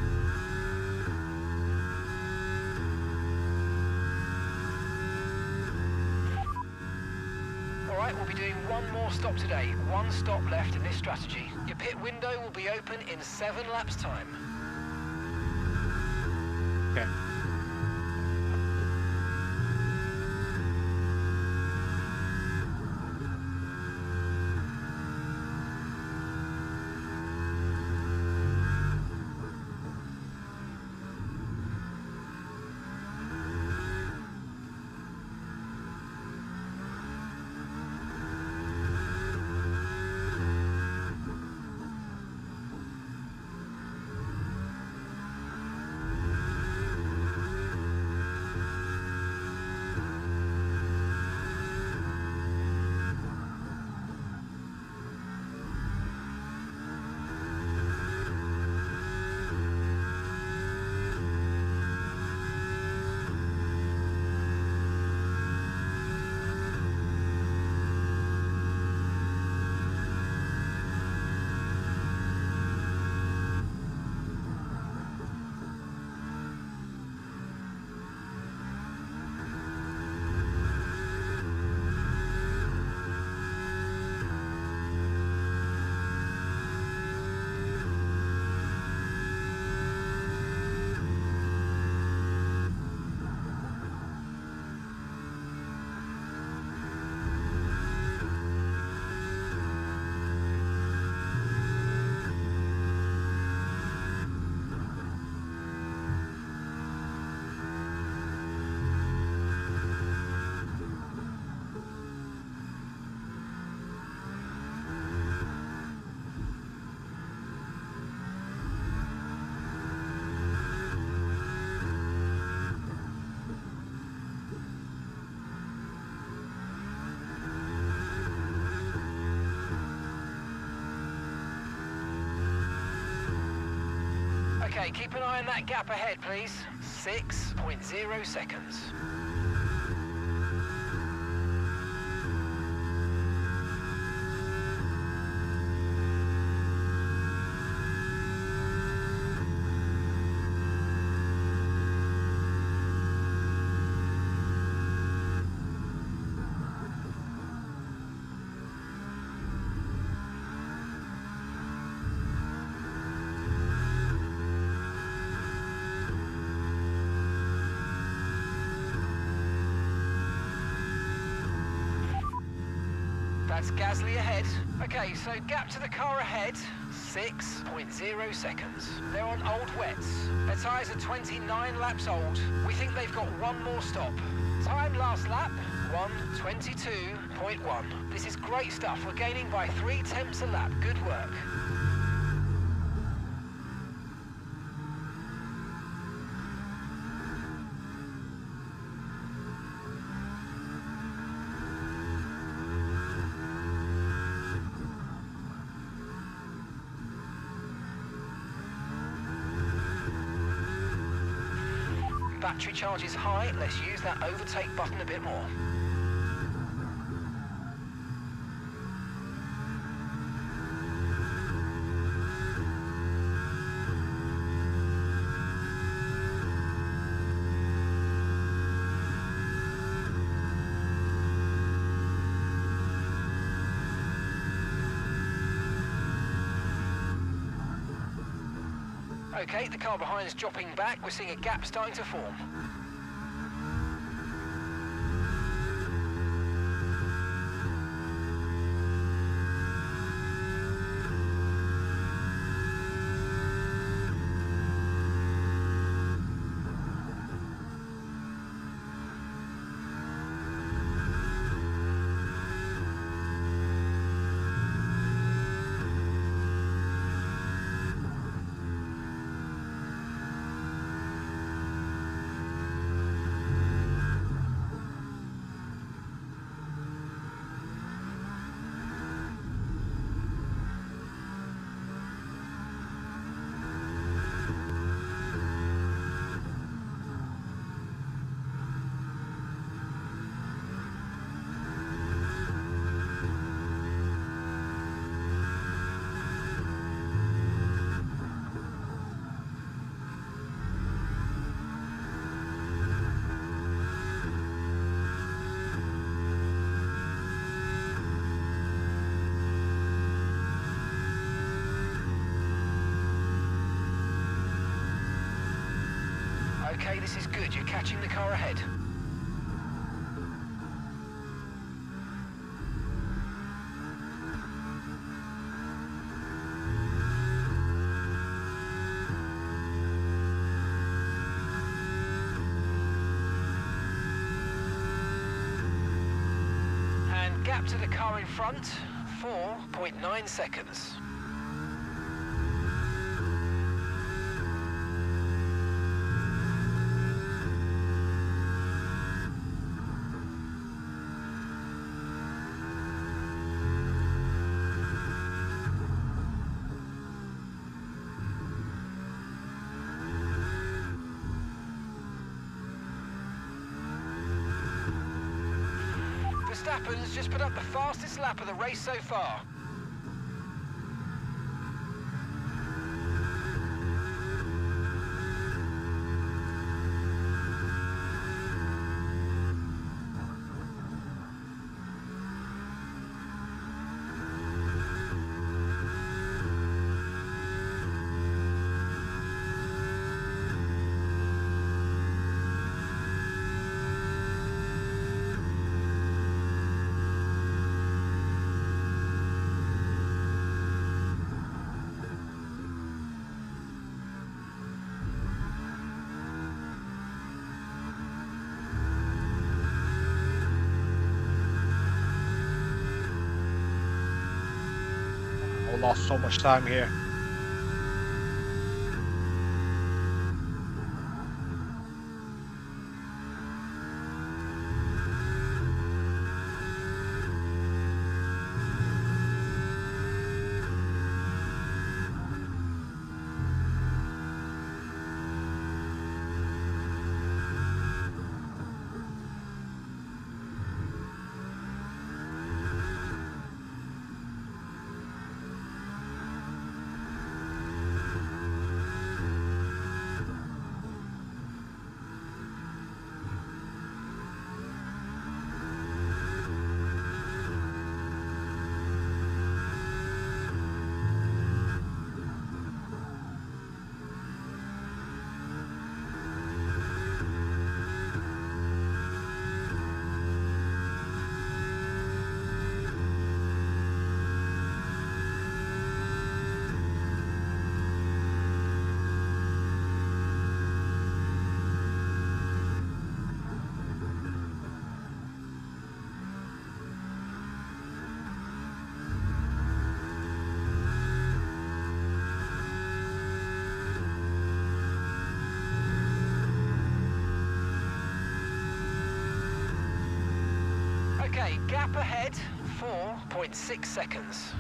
All right, we'll be doing one more stop today. One stop left in this strategy. Your pit window will be open in 7 laps' time. Okay. Okay, keep an eye on that gap ahead, please. 6.0 seconds. That's Gasly ahead. Okay, so gap to the car ahead, 6.0 seconds. They're on old wets. Their tyres are 29 laps old. We think they've got one more stop. Time last lap, 1:22.1. This is great stuff. We're gaining by 0.3 a lap. Good work. Battery charge is high. Let's use that overtake button a bit more. Okay, the car behind is dropping back. We're seeing a gap starting to form. this is good. You're catching the car ahead. And gap to the car in front, 4.9 seconds. Verstappen's just put up the fastest lap of the race so far. I lost so much time here. Okay, gap ahead, 4.6 seconds.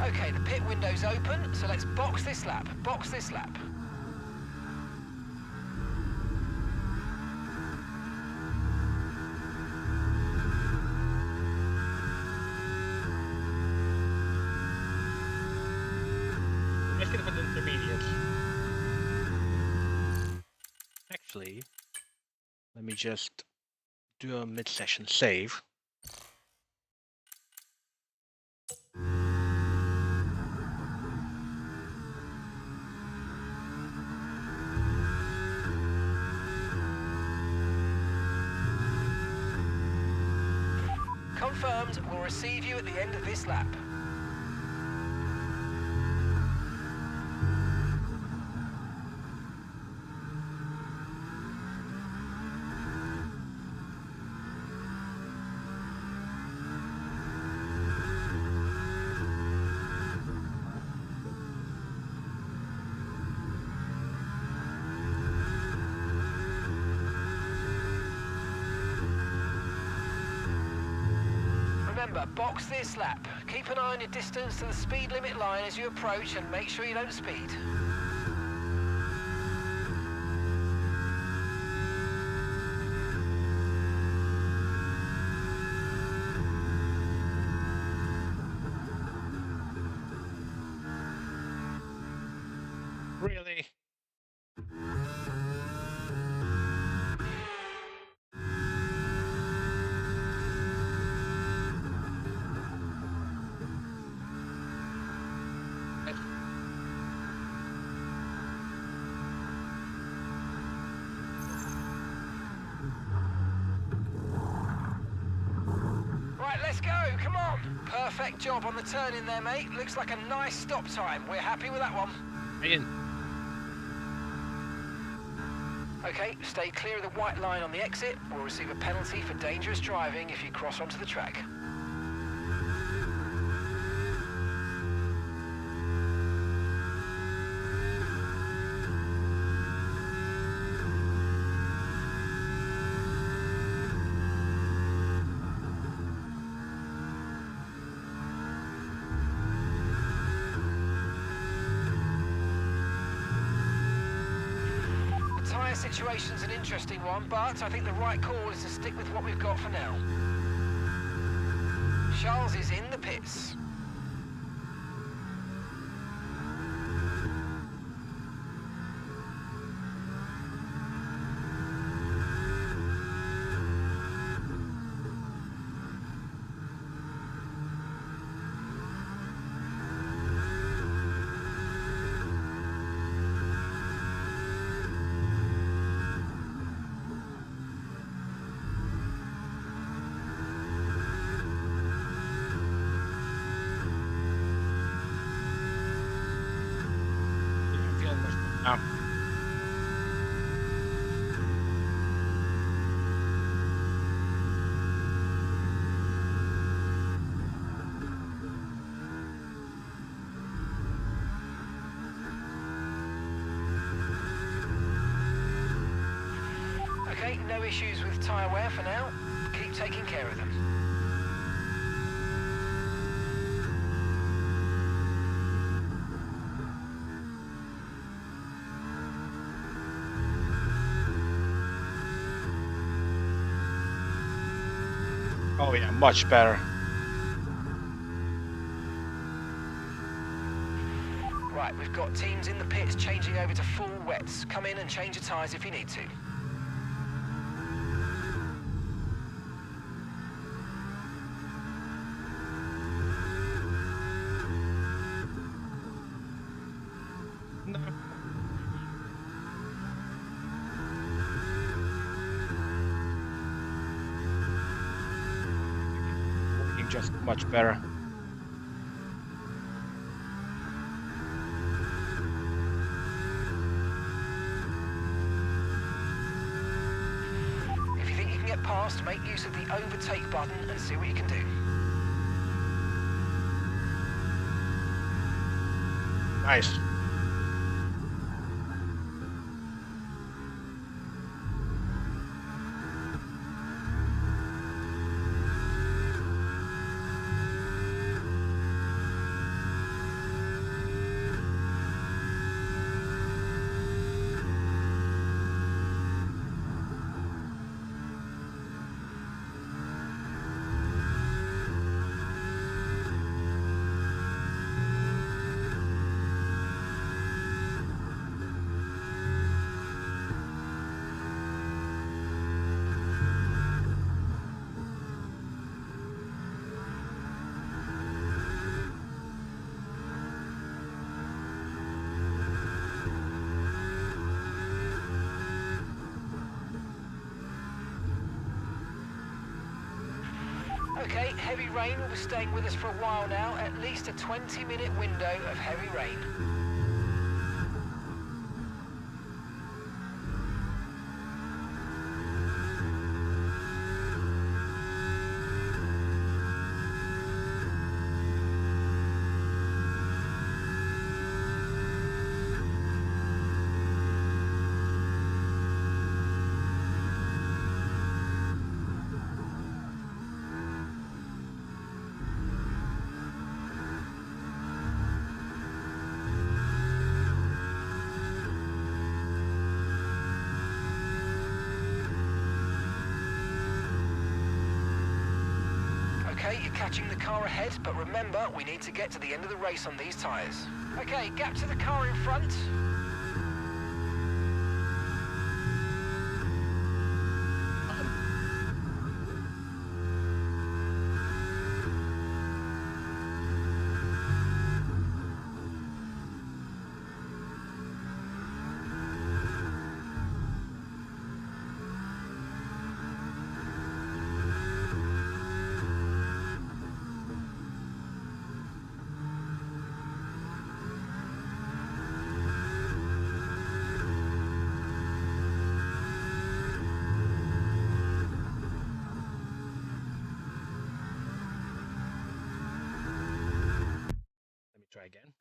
Okay, the pit window's open, so let's box this lap. Box this lap. Let's get for the intermediate. Actually, let me just do a mid-session save. Confirmed, we'll receive you at the end of this lap. Remember, box this lap. Keep an eye on your distance to the speed limit line as you approach and make sure you don't speed. Really? Right, let's go, come on. Perfect job on the turn in there, mate. Looks like a nice stop time. We're happy with that one. In. Okay, stay clear of the white line on the exit. We'll receive a penalty for dangerous driving if you cross onto the track. Tyre situation's an interesting one, but I think the right call is to stick with what we've got for now. Charles is in the pits. Now. Okay, no issues with tyre wear for now. Keep taking care of them. Oh yeah, much better. Right, we've got teams in the pits changing over to full wets. Come in and change your tyres if you need to. No. Working just much better. If you think you can get past, make use of the overtake button and see what you can do. Nice. Okay, heavy rain will be staying with us for a while now, at least a 20-minute window of heavy rain. catching the car ahead, but remember, we need to get to the end of the race on these tyres. Okay, gap to the car in front. Let me try again.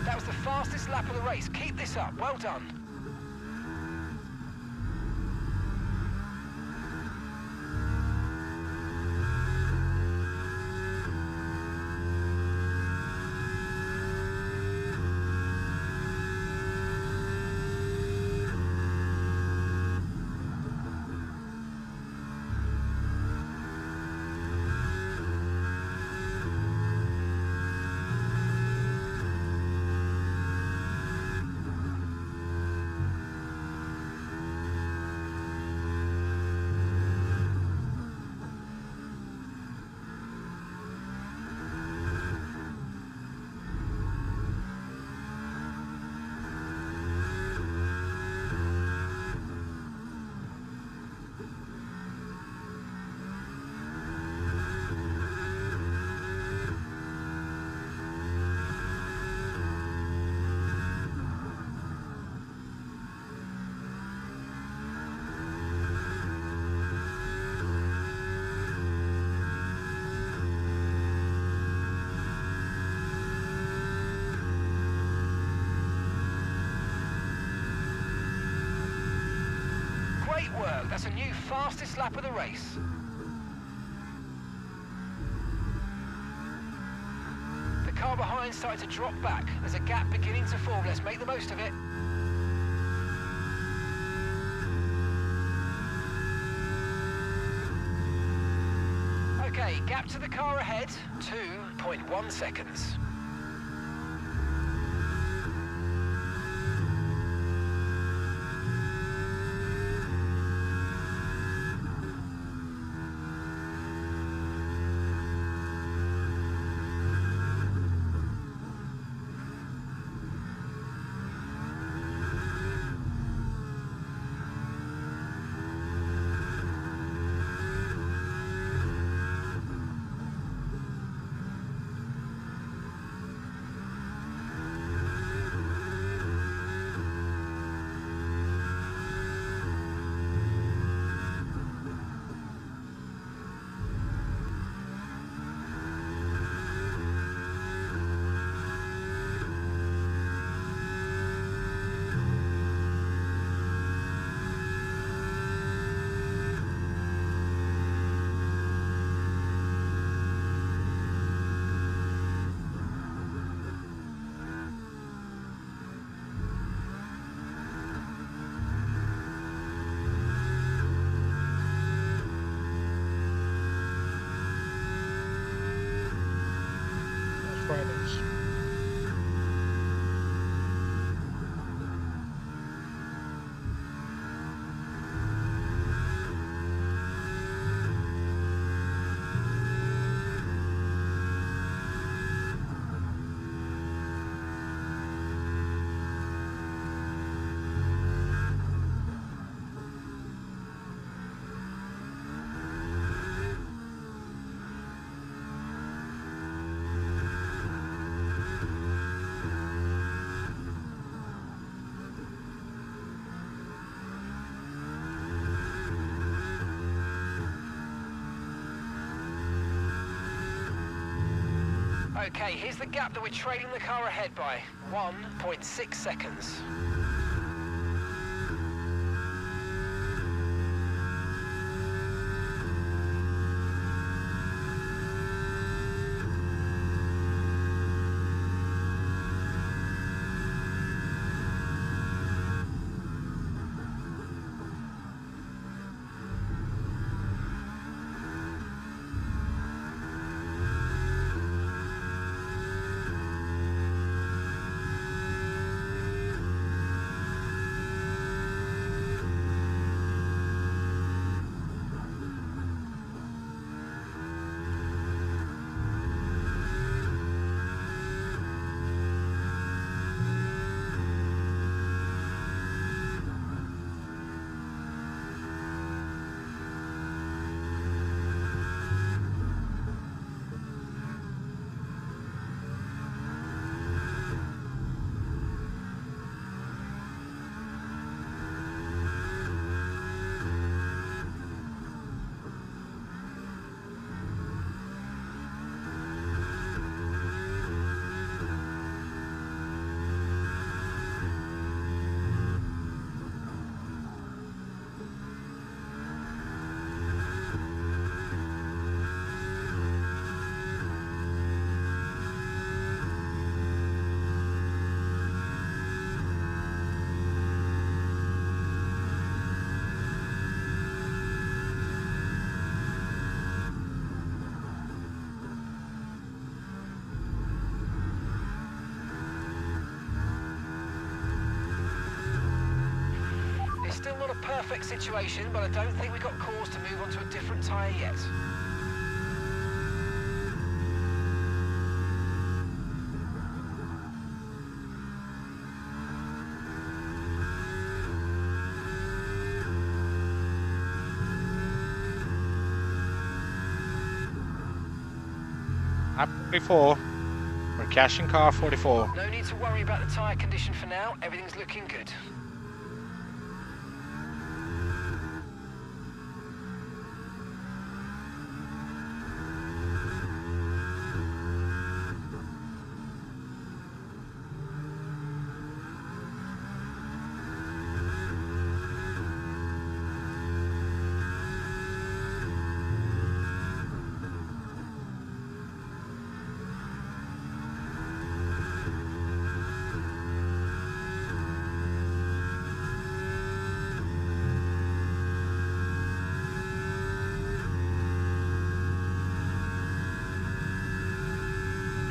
That was the fastest lap of the race. Keep this up. Well done. Great work. That's a new fastest lap of the race. The car behind started to drop back. There's a gap beginning to form. Let's make the most of it. Okay, gap to the car ahead, 2.1 seconds. Okay, here's the gap that we're trailing the car ahead by. 1.6 seconds. It's still not a perfect situation, but I don't think we've got cause to move on to a different tyre yet. Lap 44. We're cashing car 44. No need to worry about the tyre condition for now. Everything's looking good.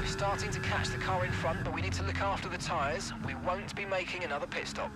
Starting to catch the car in front, but we need to look after the tyres. We won't be making another pit stop.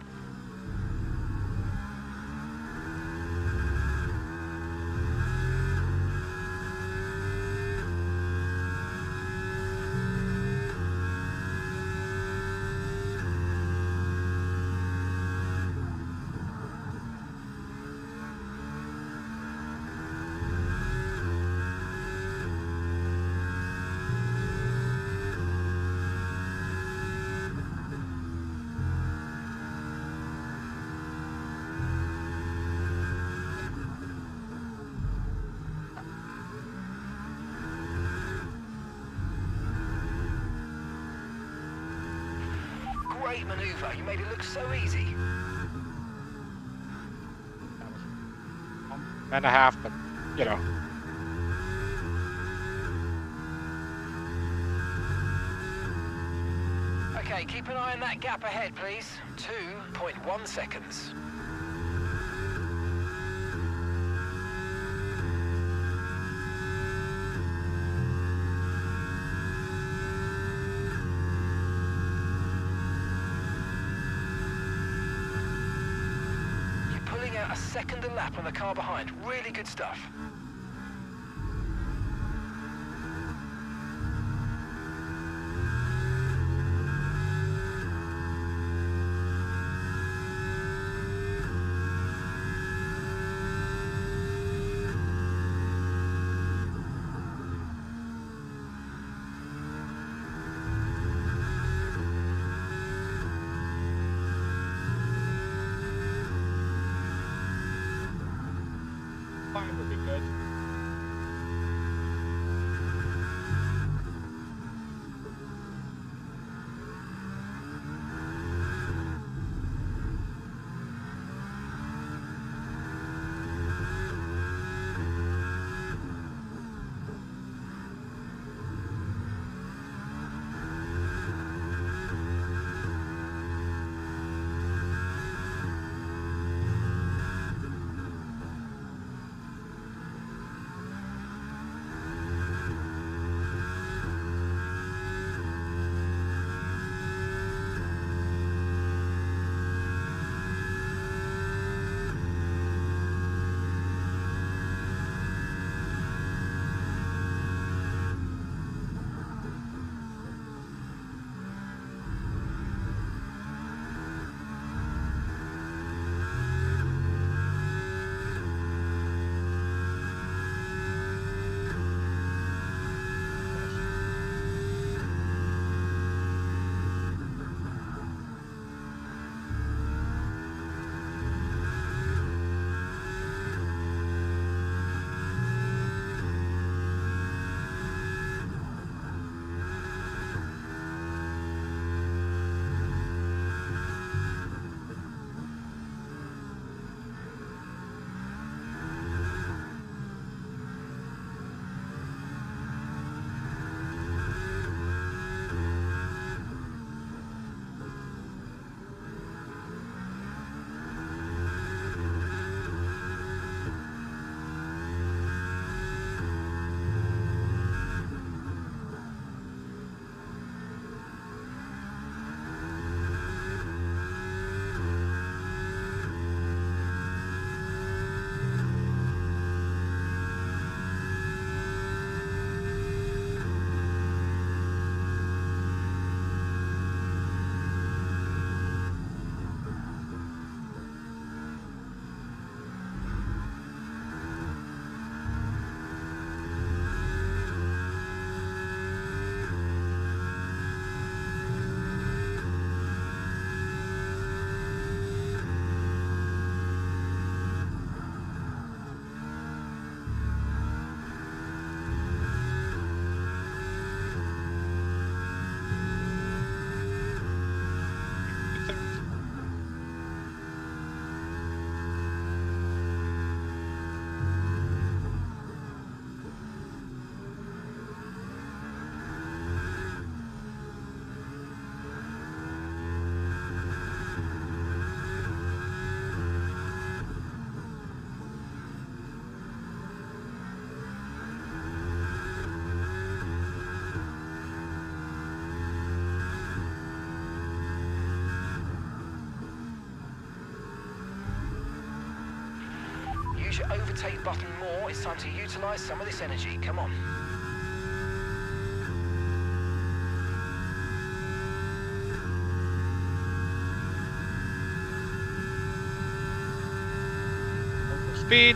Great manoeuvre. You made it look so easy. And a half, but you know. Okay, keep an eye on that gap ahead, please. 2.1 seconds. Out a second a lap on the car behind. Really good stuff. Fine would be good. use your overtake button more. It's time to utilise some of this energy. Come on. Speed.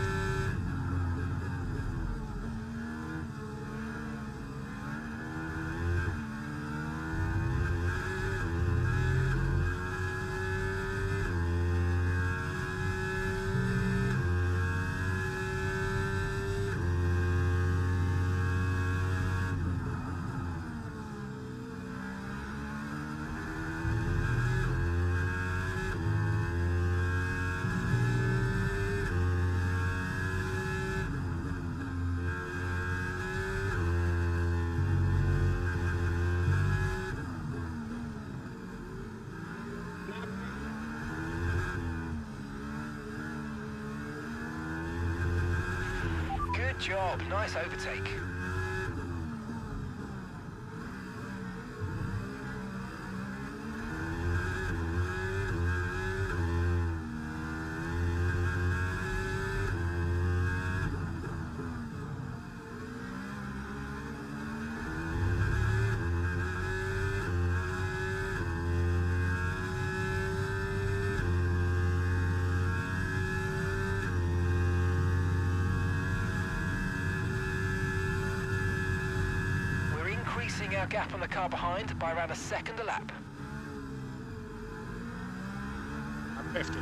Good job. Nice overtake. Increasing our gap on the car behind by around a second a lap. I'm 50.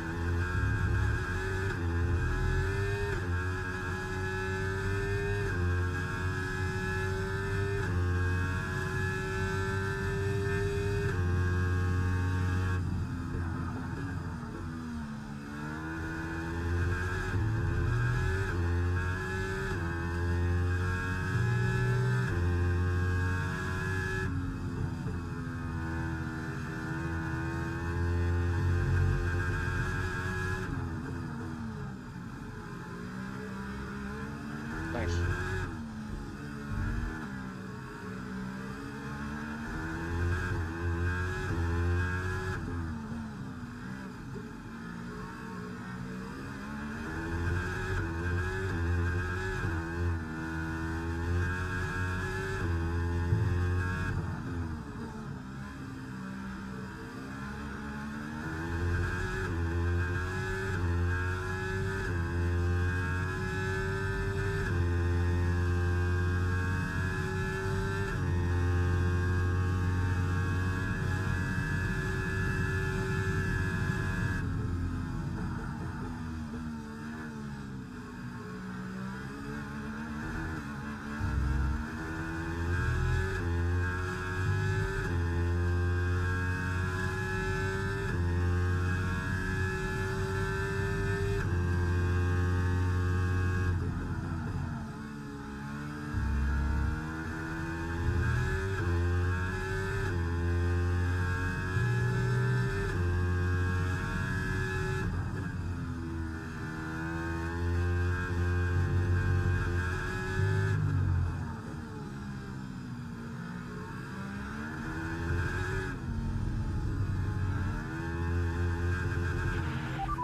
Nice.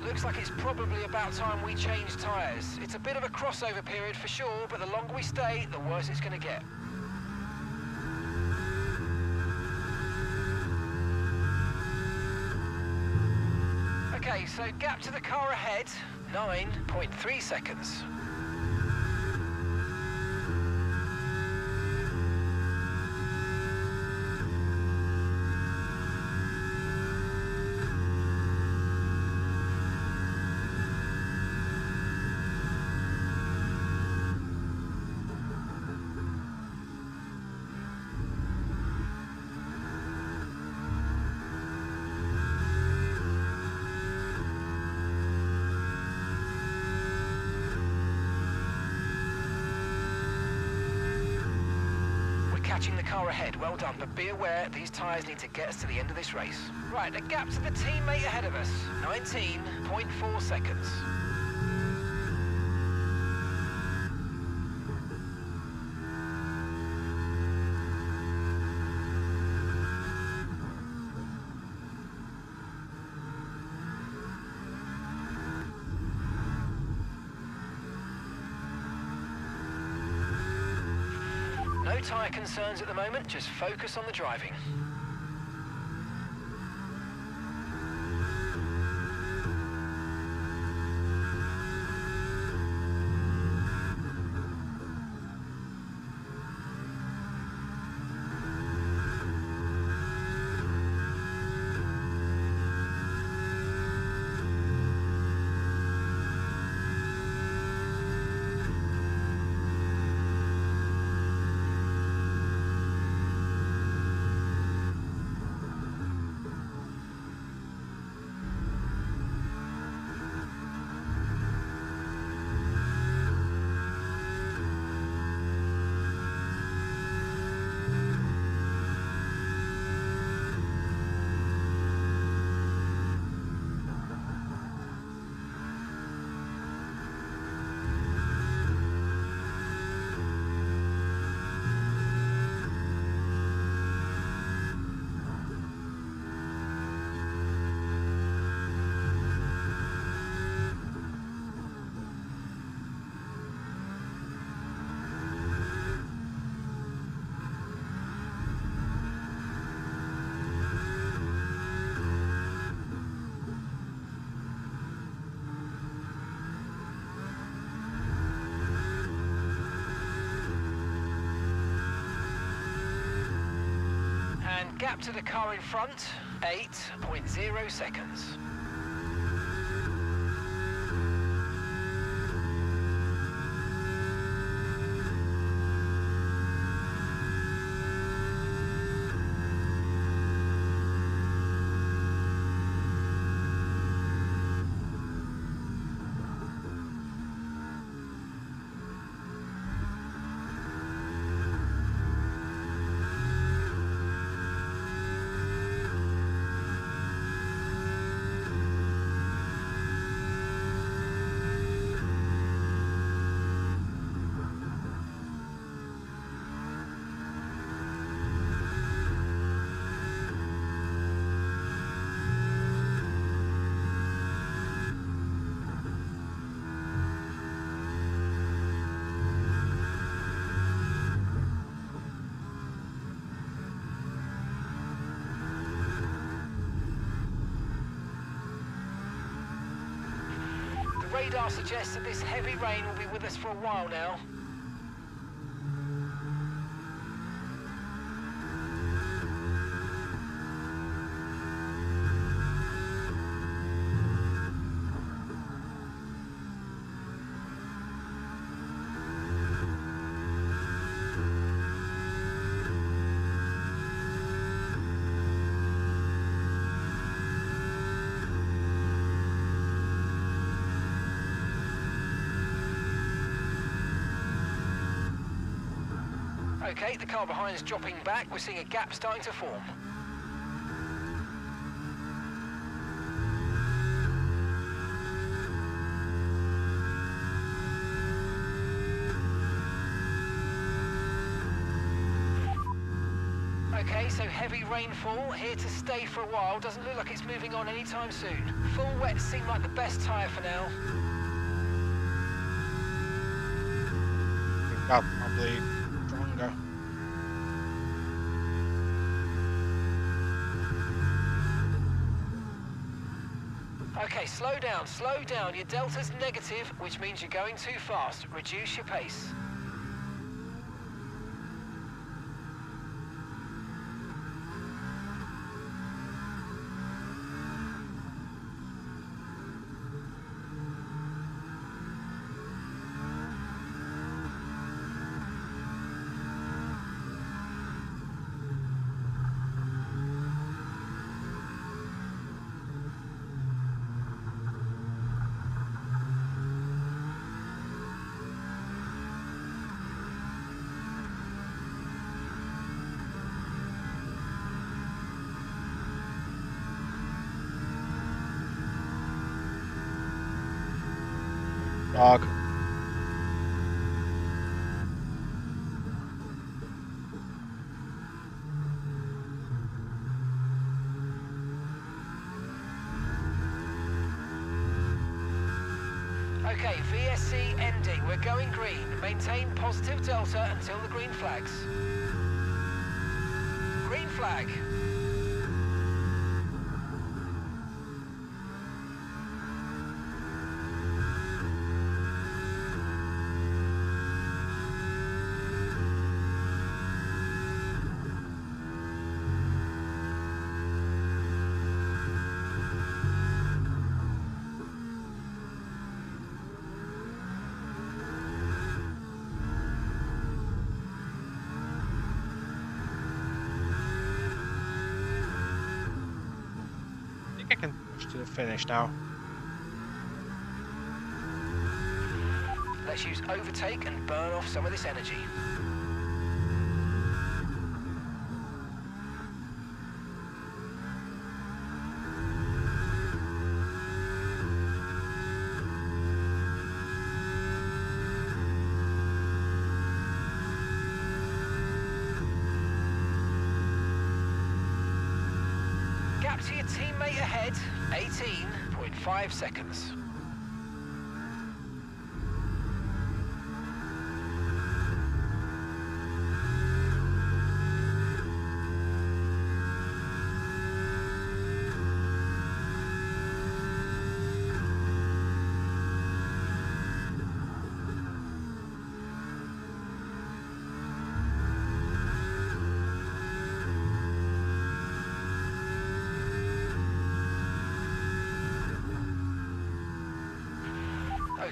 Looks like it's probably about time we change tyres. It's a bit of a crossover period for sure, but the longer we stay, the worse it's going to get. Okay, so gap to the car ahead, 9.3 seconds. Catching the car ahead, well done, but be aware these tyres need to get us to the end of this race. Right, a gap to the teammate ahead of us, 19.4 seconds. tyre concerns at the moment, just focus on the driving. Gap to the car in front, 8.0 seconds. Radar suggests that this heavy rain will be with us for a while now. Okay, the car behind is dropping back. We're seeing a gap starting to form. Okay, so heavy rainfall, here to stay for a while. Doesn't look like it's moving on anytime soon. Full wet seem like the best tyre for now. Got probably stronger. Okay, slow down, slow down. Your delta's negative, which means you're going too fast. Reduce your pace. Dog. Okay, VSC ending. We're going green. Maintain positive delta until the green flags. Green flag. I can push to the finish now. Let's use overtake and burn off some of this energy. Gap to your teammate ahead, 18.5 seconds.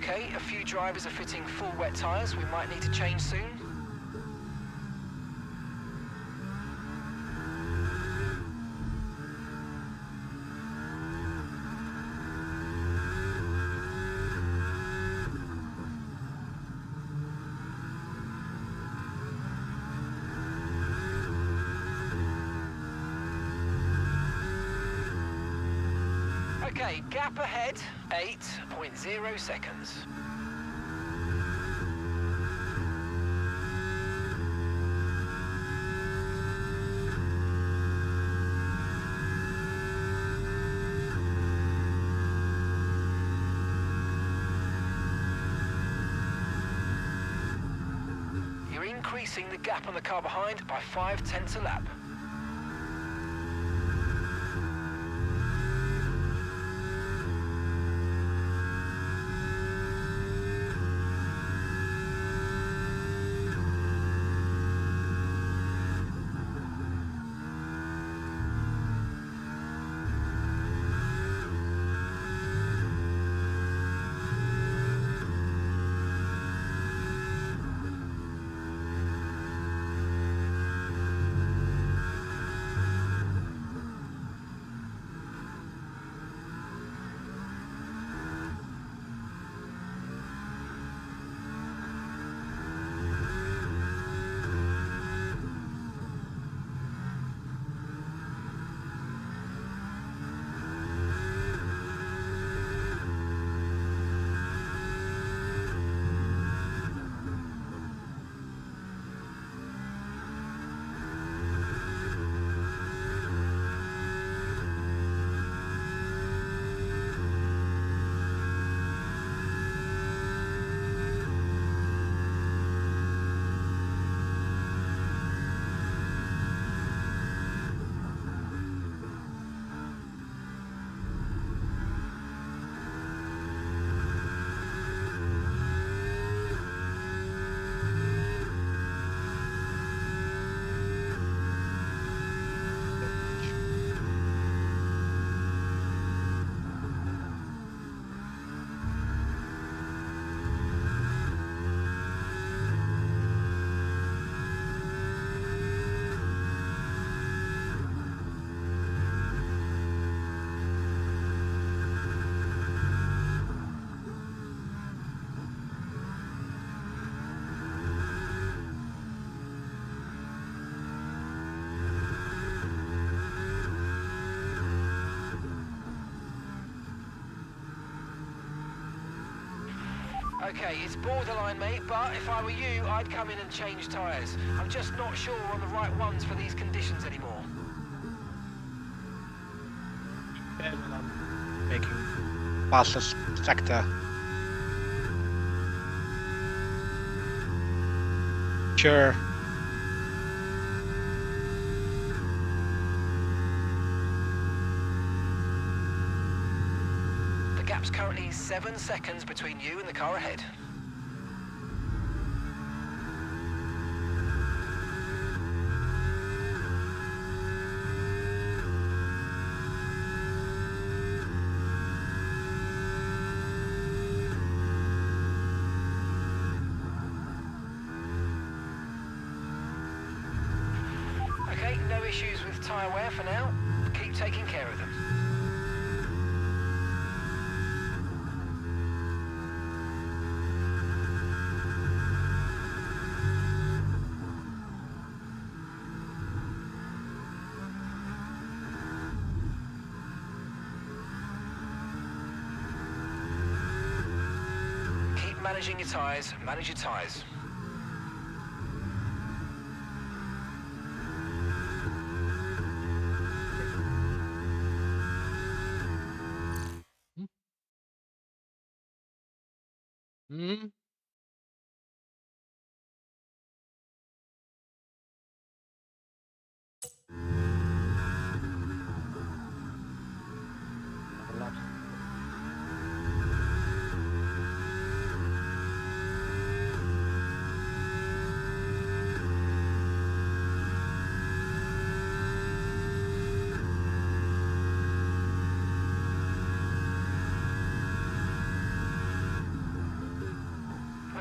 Okay, a few drivers are fitting full wet tyres. We might need to change soon. Okay, gap ahead, 8.0 seconds. You're increasing the gap on the car behind by 0.5 a lap. Okay, it's borderline, mate, but if I were you, I'd come in and change tyres. I'm just not sure we're on the right ones for these conditions anymore. And I'm making fastest sector. Sure. The gap's currently 7 seconds between you and the car ahead. Okay, no issues with tyre wear for now. Keep taking care of them. Keep managing your tyres, manage your tyres. Hmm.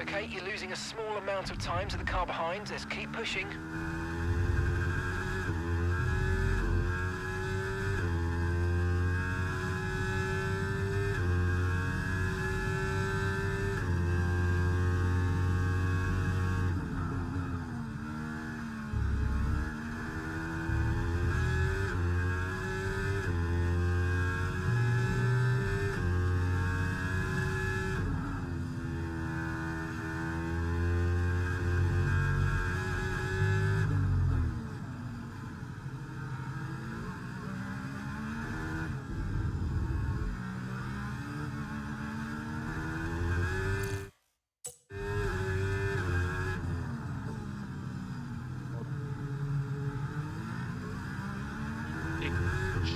Okay, you're losing a small amount of time to the car behind. Let's keep pushing.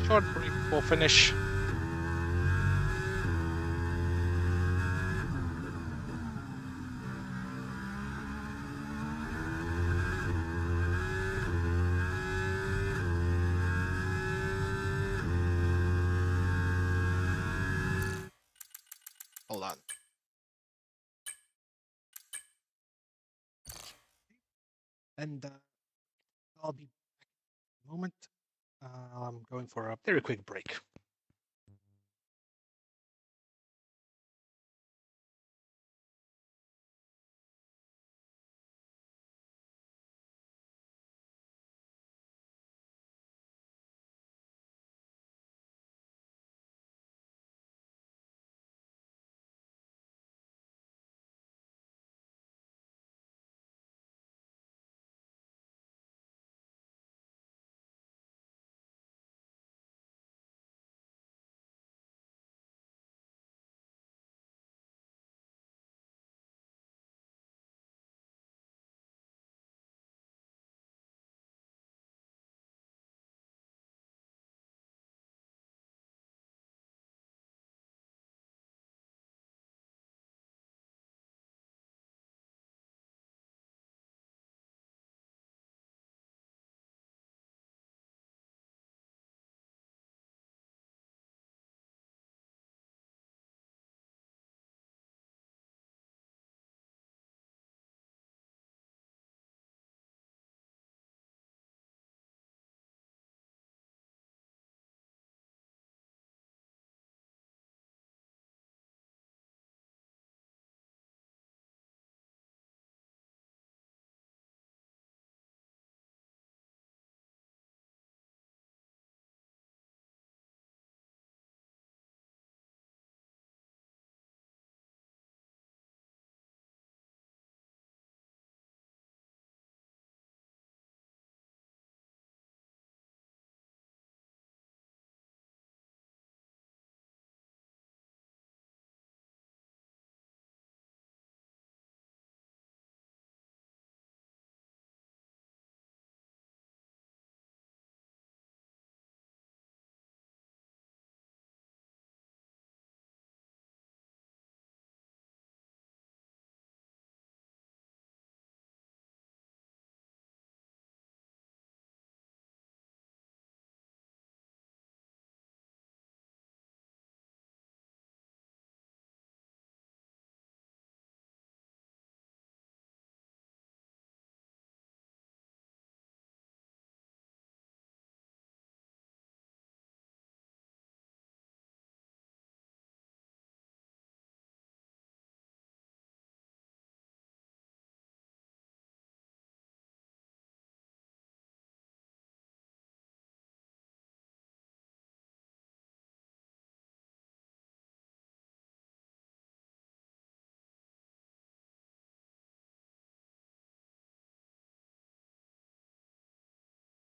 Short break for finish. Hold on. And I'll be back in a moment. I'm going for a very quick break.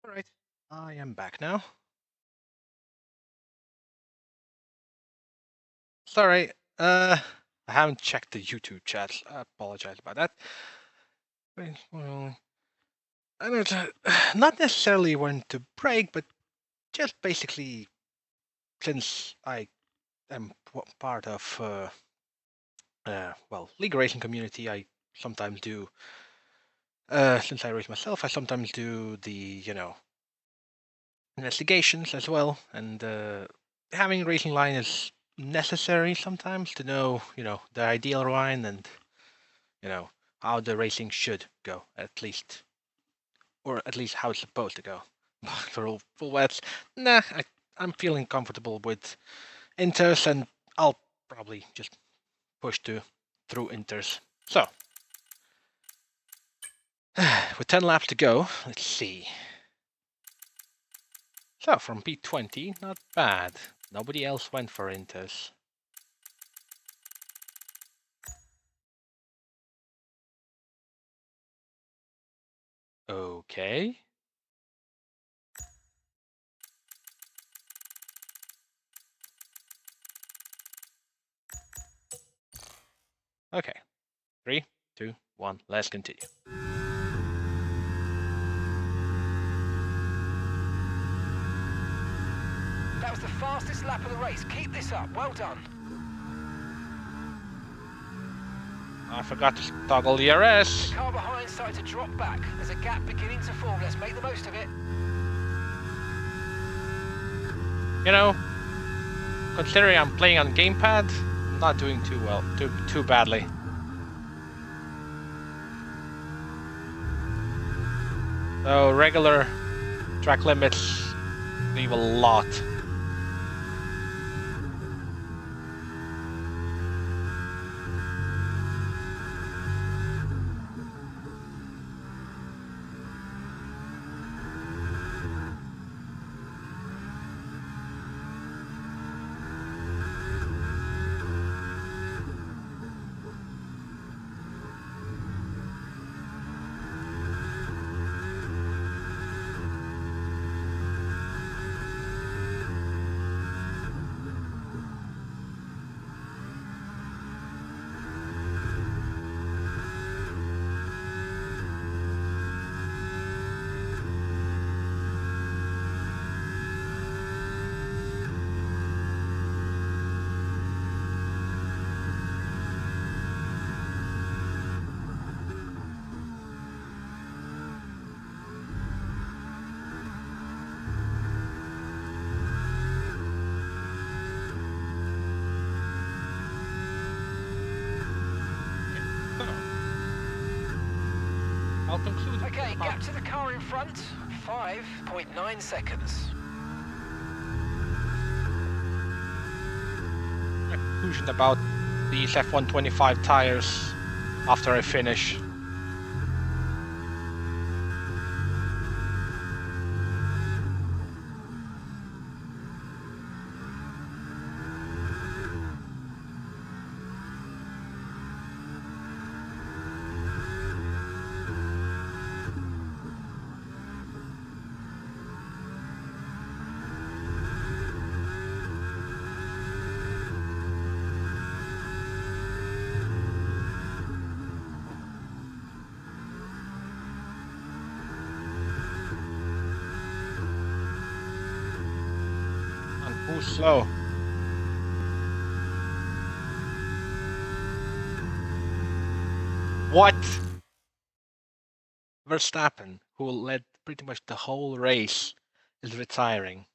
Alright, I am back now. Sorry, I haven't checked the YouTube chat. I apologize about that. Well, I don't not necessarily want to break, but just basically, since I am part of well, league racing community, I sometimes do. Since I race myself, I sometimes do the investigations as well, and having a racing line is necessary sometimes to know the ideal line and how the racing should go, at least, or at least how it's supposed to go. For full wets, nah, I'm feeling comfortable with inters, and I'll probably just push through inters. So, with 10 laps to go, let's see. So, from P20, not bad. Nobody else went for inters. Okay. Okay. 3, 2, 1, let's continue. That was the fastest lap of the race. Keep this up. Well done. I forgot to toggle the RS. The car behind started to drop back. There's a gap beginning to form. Let's make the most of it. Considering I'm playing on gamepad, I'm not doing too well, too badly. So regular track limits leave a lot. I'll conclude. Okay, gap to the car in front. 5.9 seconds. Conclusion about these F125 tires after I finish. Slow. What? Verstappen, who led pretty much the whole race, is retiring.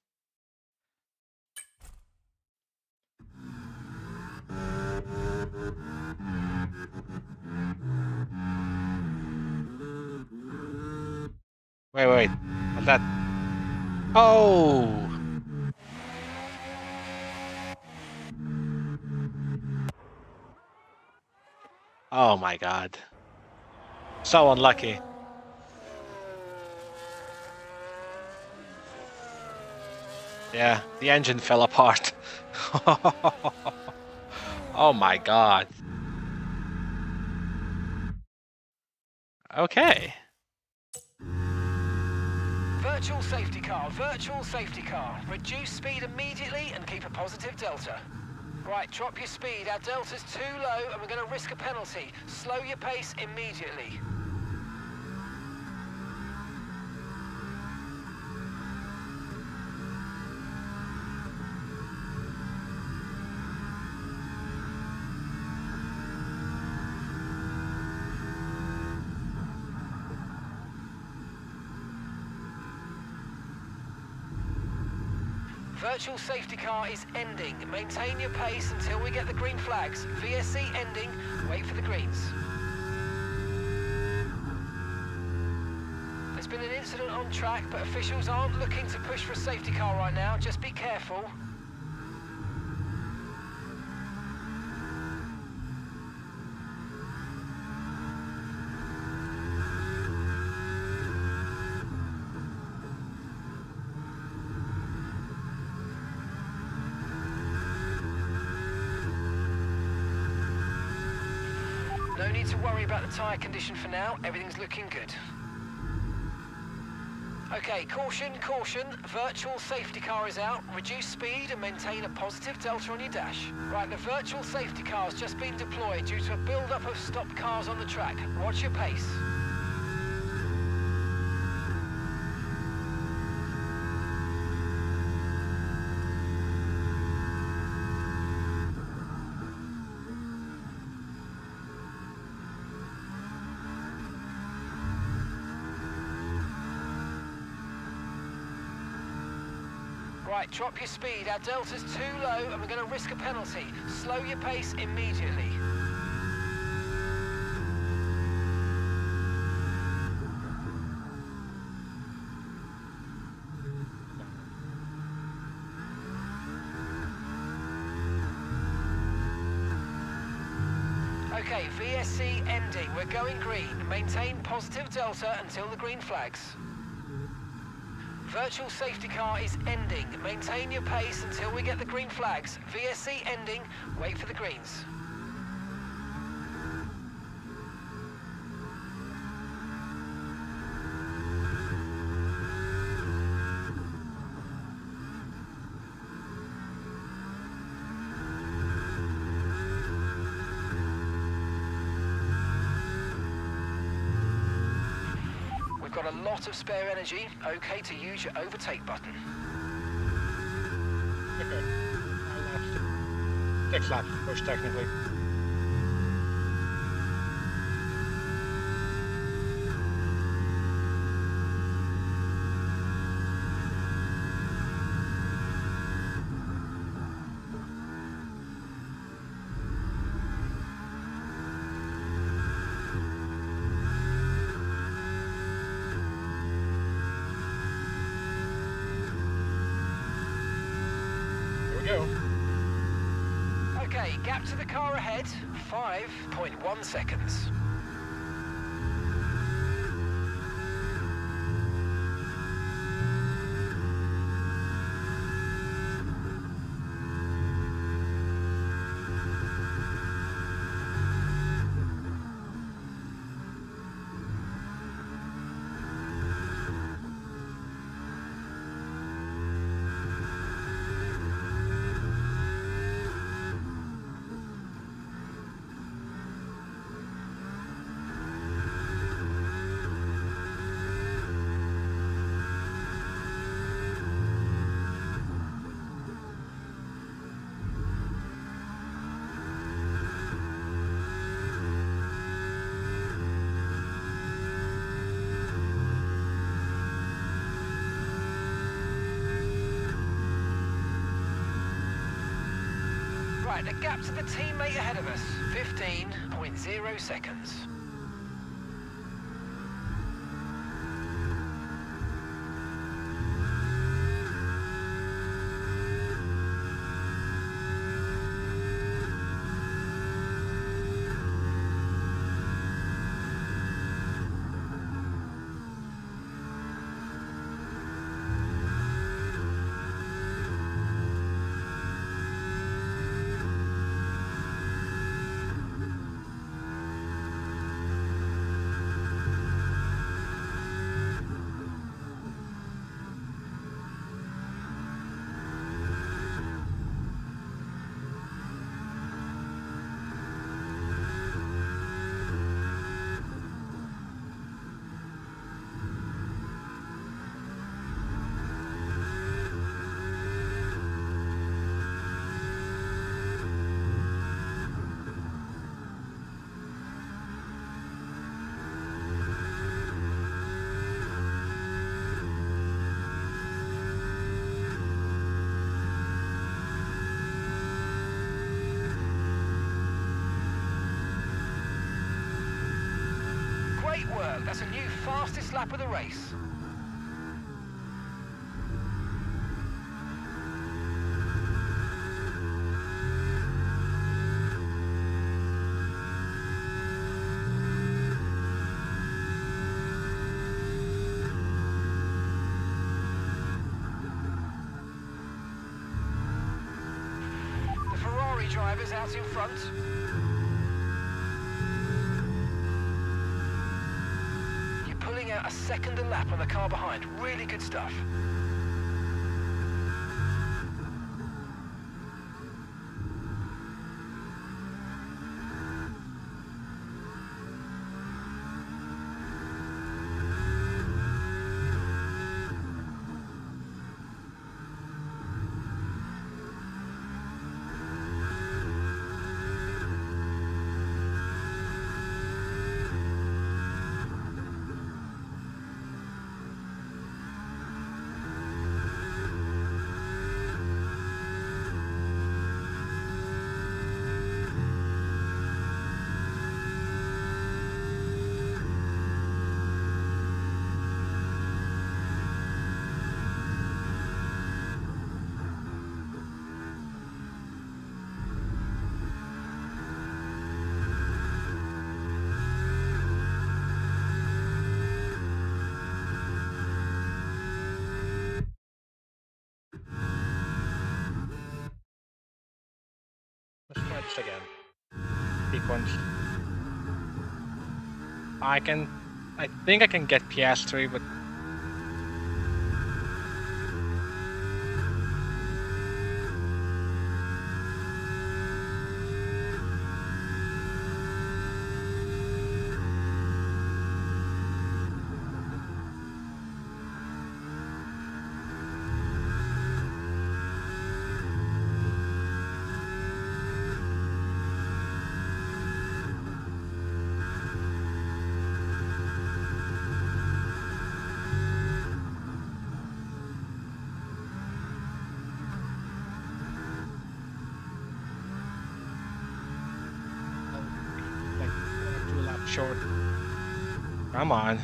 Wait. What's that? Oh! Oh my god. So unlucky. Yeah, the engine fell apart. Oh my god. Okay. virtual safety car, virtual safety car. Reduce speed immediately and keep a positive delta. Right, drop your speed. Our delta's too low and we're going to risk a penalty. Slow your pace immediately. Virtual safety car is ending. Maintain your pace until we get the green flags. VSC ending. Wait for the greens. There's been an incident on track, but officials aren't looking to push for a safety car right now. Just be careful. No need to worry about the tyre condition for now, everything's looking good. Okay, caution, caution, virtual safety car is out. Reduce speed and maintain a positive delta on your dash. Right, the virtual safety car has just been deployed due to a build-up of stopped cars on the track. Watch your pace. Right, drop your speed. Our delta's too low and we're going to risk a penalty. Slow your pace immediately. Okay, VSC ending. We're going green. Maintain positive delta until the green flags. Virtual safety car is ending. Maintain your pace until we get the green flags. VSC ending. Wait for the greens. Got a lot of spare energy. Okay to use your overtake button. Okay. I left 6 laps to push technically. Go. Okay, gap to the car ahead, 5.1 seconds. Right, the gap to the teammate ahead of us, 15.0 seconds. work. That's a new fastest lap of the race. The Ferrari driver's out in front. Pulling out a second a lap on the car behind. Really good stuff. Let's try this again. Sequence. I think I can get PS3, but like 2 laps short. Come on.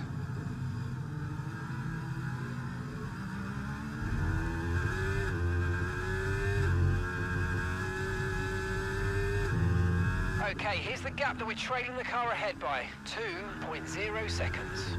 Okay, here's the gap that we're trailing the car ahead by. 2.0 seconds.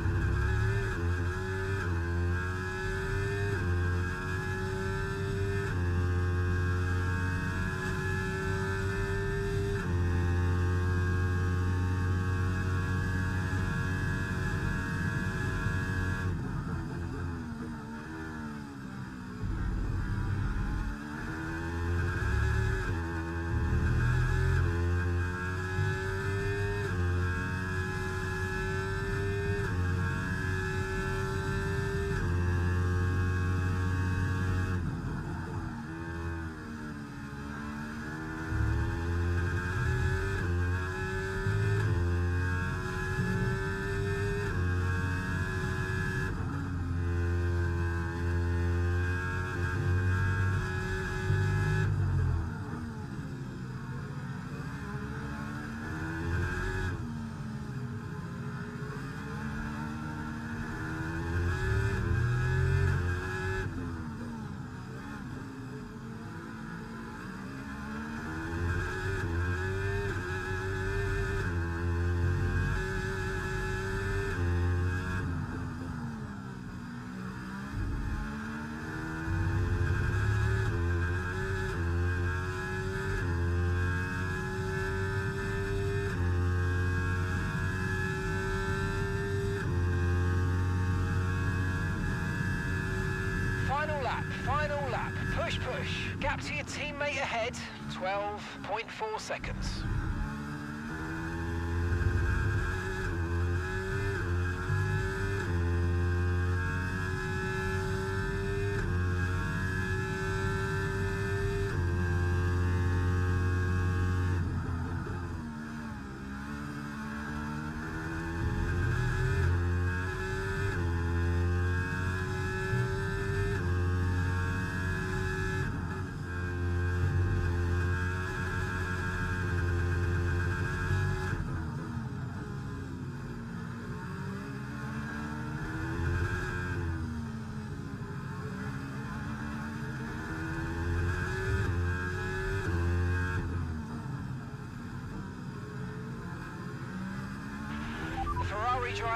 Final lap. Push, push. Gap to your teammate ahead, 12.4 seconds.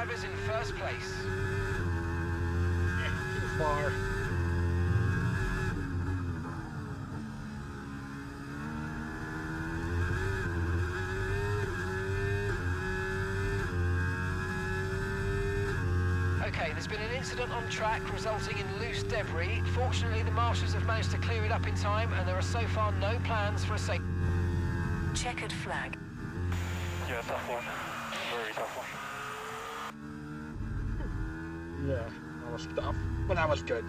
drivers in first place. Too far. Okay, there's been an incident on track resulting in loose debris. Fortunately, the marshals have managed to clear it up in time, and there are so far no plans for a safe... Checkered flag. Yeah, tough one. Very tough one. Yeah, that was tough, but that was good.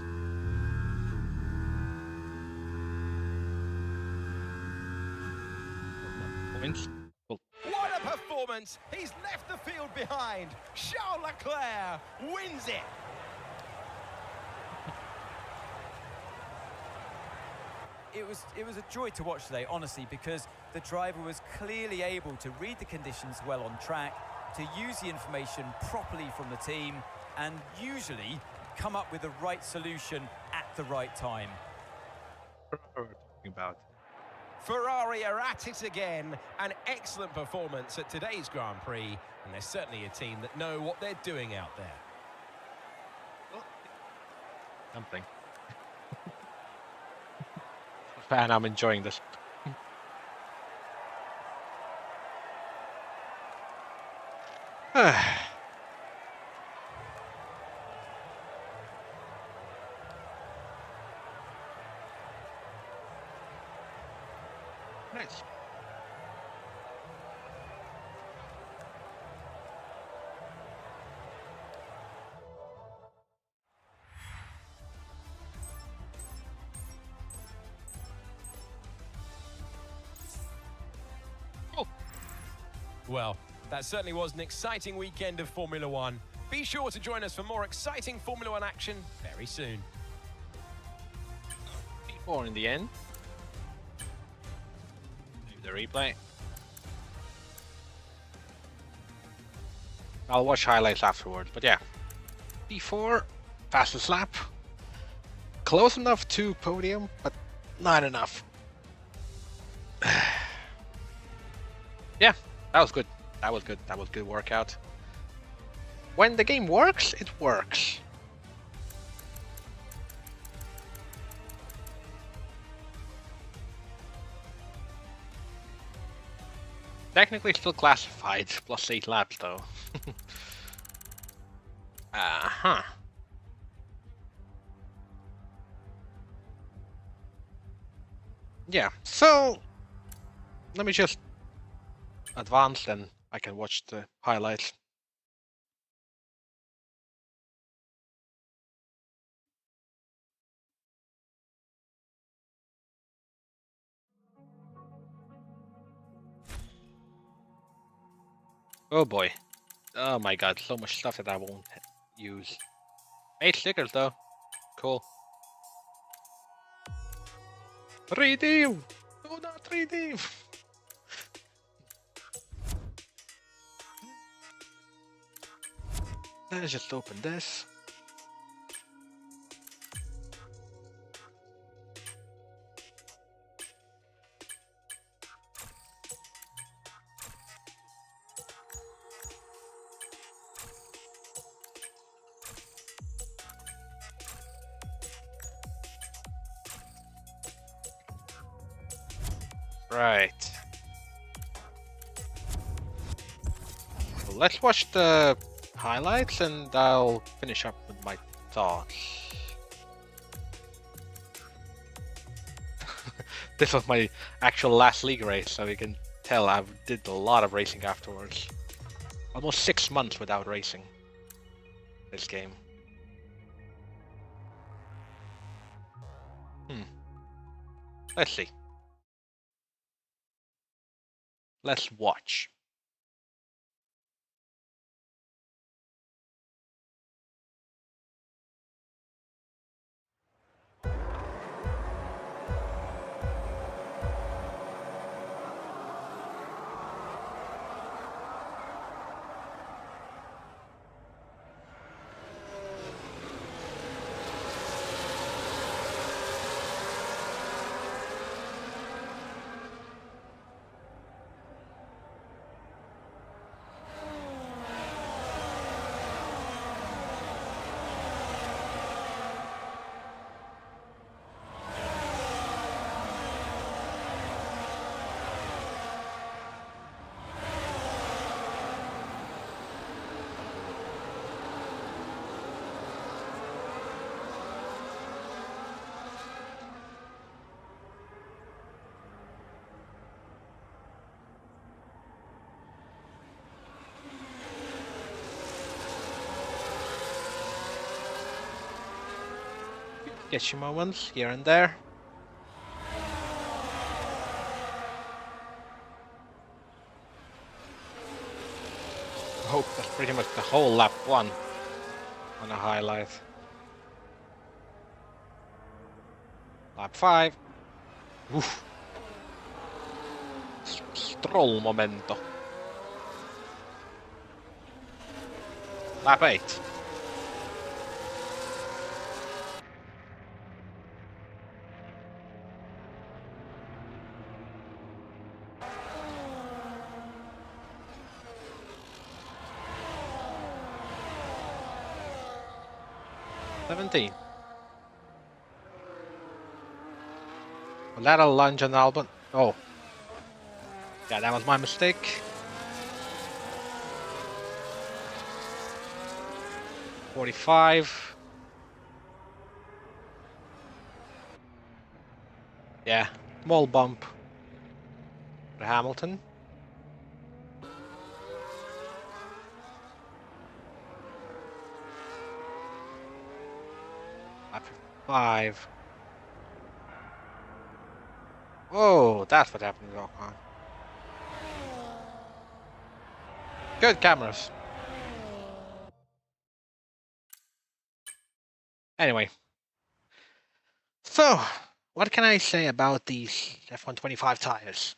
Points. Cool. What a performance! He's left the field behind. Charles Leclerc wins it. It was a joy to watch today, honestly, because the driver was clearly able to read the conditions well on track, to use the information properly from the team, and usually come up with the right solution at the right time. What are we talking about? Ferrari are at it again. An excellent performance at today's Grand Prix, and they're certainly a team that know what they're doing out there. Something. Fan, I'm enjoying this. Nice. Well, that certainly was an exciting weekend of Formula One. Be sure to join us for more exciting Formula One action very soon. P4 in the end. Maybe the replay. I'll watch highlights afterwards, but yeah. P4, fastest lap. Close enough to podium, but not enough. Yeah, that was good. That was good. That was good workout. When the game works, it works. Technically still classified, plus 8 laps though. Uh-huh. Yeah, so let me just advance and I can watch the highlights. Oh boy. Oh my god, so much stuff that I won't use. 8 stickers though. Cool. Redeem! Do not redeem! Let's just open this. Right. So let's watch the highlights and I'll finish up with my thoughts. This was my actual last league race, so you can tell I did a lot of racing afterwards. Almost 6 months without racing this game. Let's see. Let's watch. sketchy moments here and there. Hope that's pretty much the whole lap 1 on a highlight. Lap 5. Oof. Stroll momento. Lap 8. Lateral lunge on Albon. Oh. Yeah, that was my mistake. 45. Yeah, small bump for Hamilton. Lap 55. Whoa, that's what happened to Ocon. Good cameras. Anyway. So, what can I say about these F125 tires?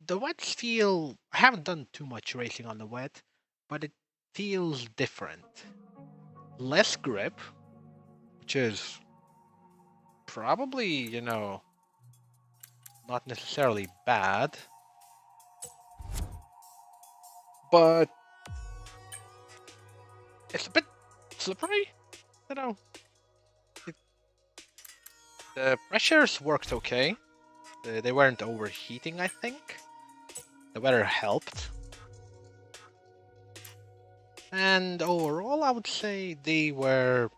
The wets feel... I haven't done too much racing on the wet, but it feels different. Less grip, which is probably, you know, not necessarily bad. But it's a bit slippery, you know. The pressures worked okay. They weren't overheating, I think. The weather helped. And overall, I would say they were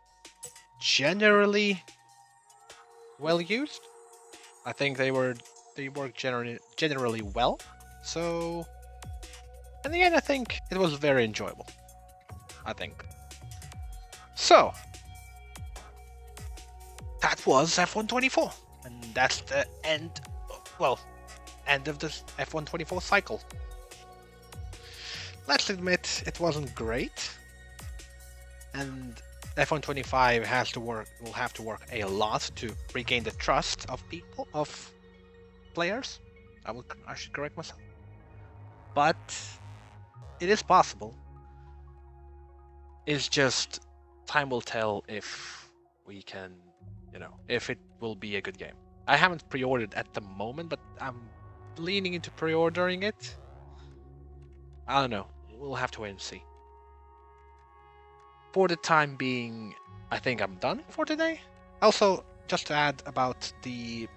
generally well used. I think they worked generally well. So, in the end, I think it was very enjoyable. I think. So, that was F124, and that's the end. Well, end of the F124 cycle. Let's admit it wasn't great, and F125 will have to work a lot to regain the trust of players. I should correct myself, but it is possible. It's just time will tell if we can, you know, if it will be a good game. I haven't pre-ordered at the moment, but I'm leaning into pre-ordering it. I don't know. We'll have to wait and see. For the time being, I think I'm done for today. Also, just to add about the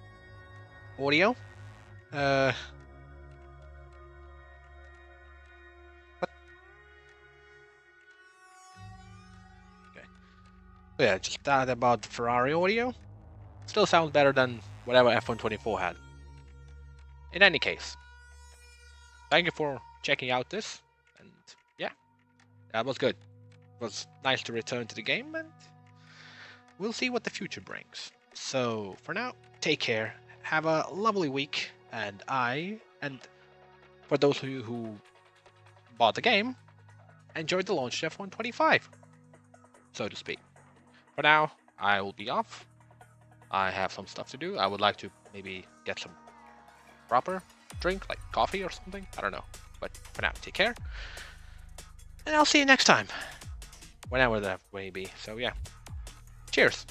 audio. What? Okay. So yeah, just add about the Ferrari audio. Still sounds better than whatever F124 had. In any case, thank you for checking out this, and yeah, that was good. It was nice to return to the game, and we'll see what the future brings. So for now, take care, have a lovely week, and for those of you who bought the game, enjoy the launch of F125, so to speak. For now, I will be off. I have some stuff to do. I would like to maybe get some proper drink, like coffee or something. I don't know. But for now, take care. And I'll see you next time. Whenever that may be. So yeah. Cheers.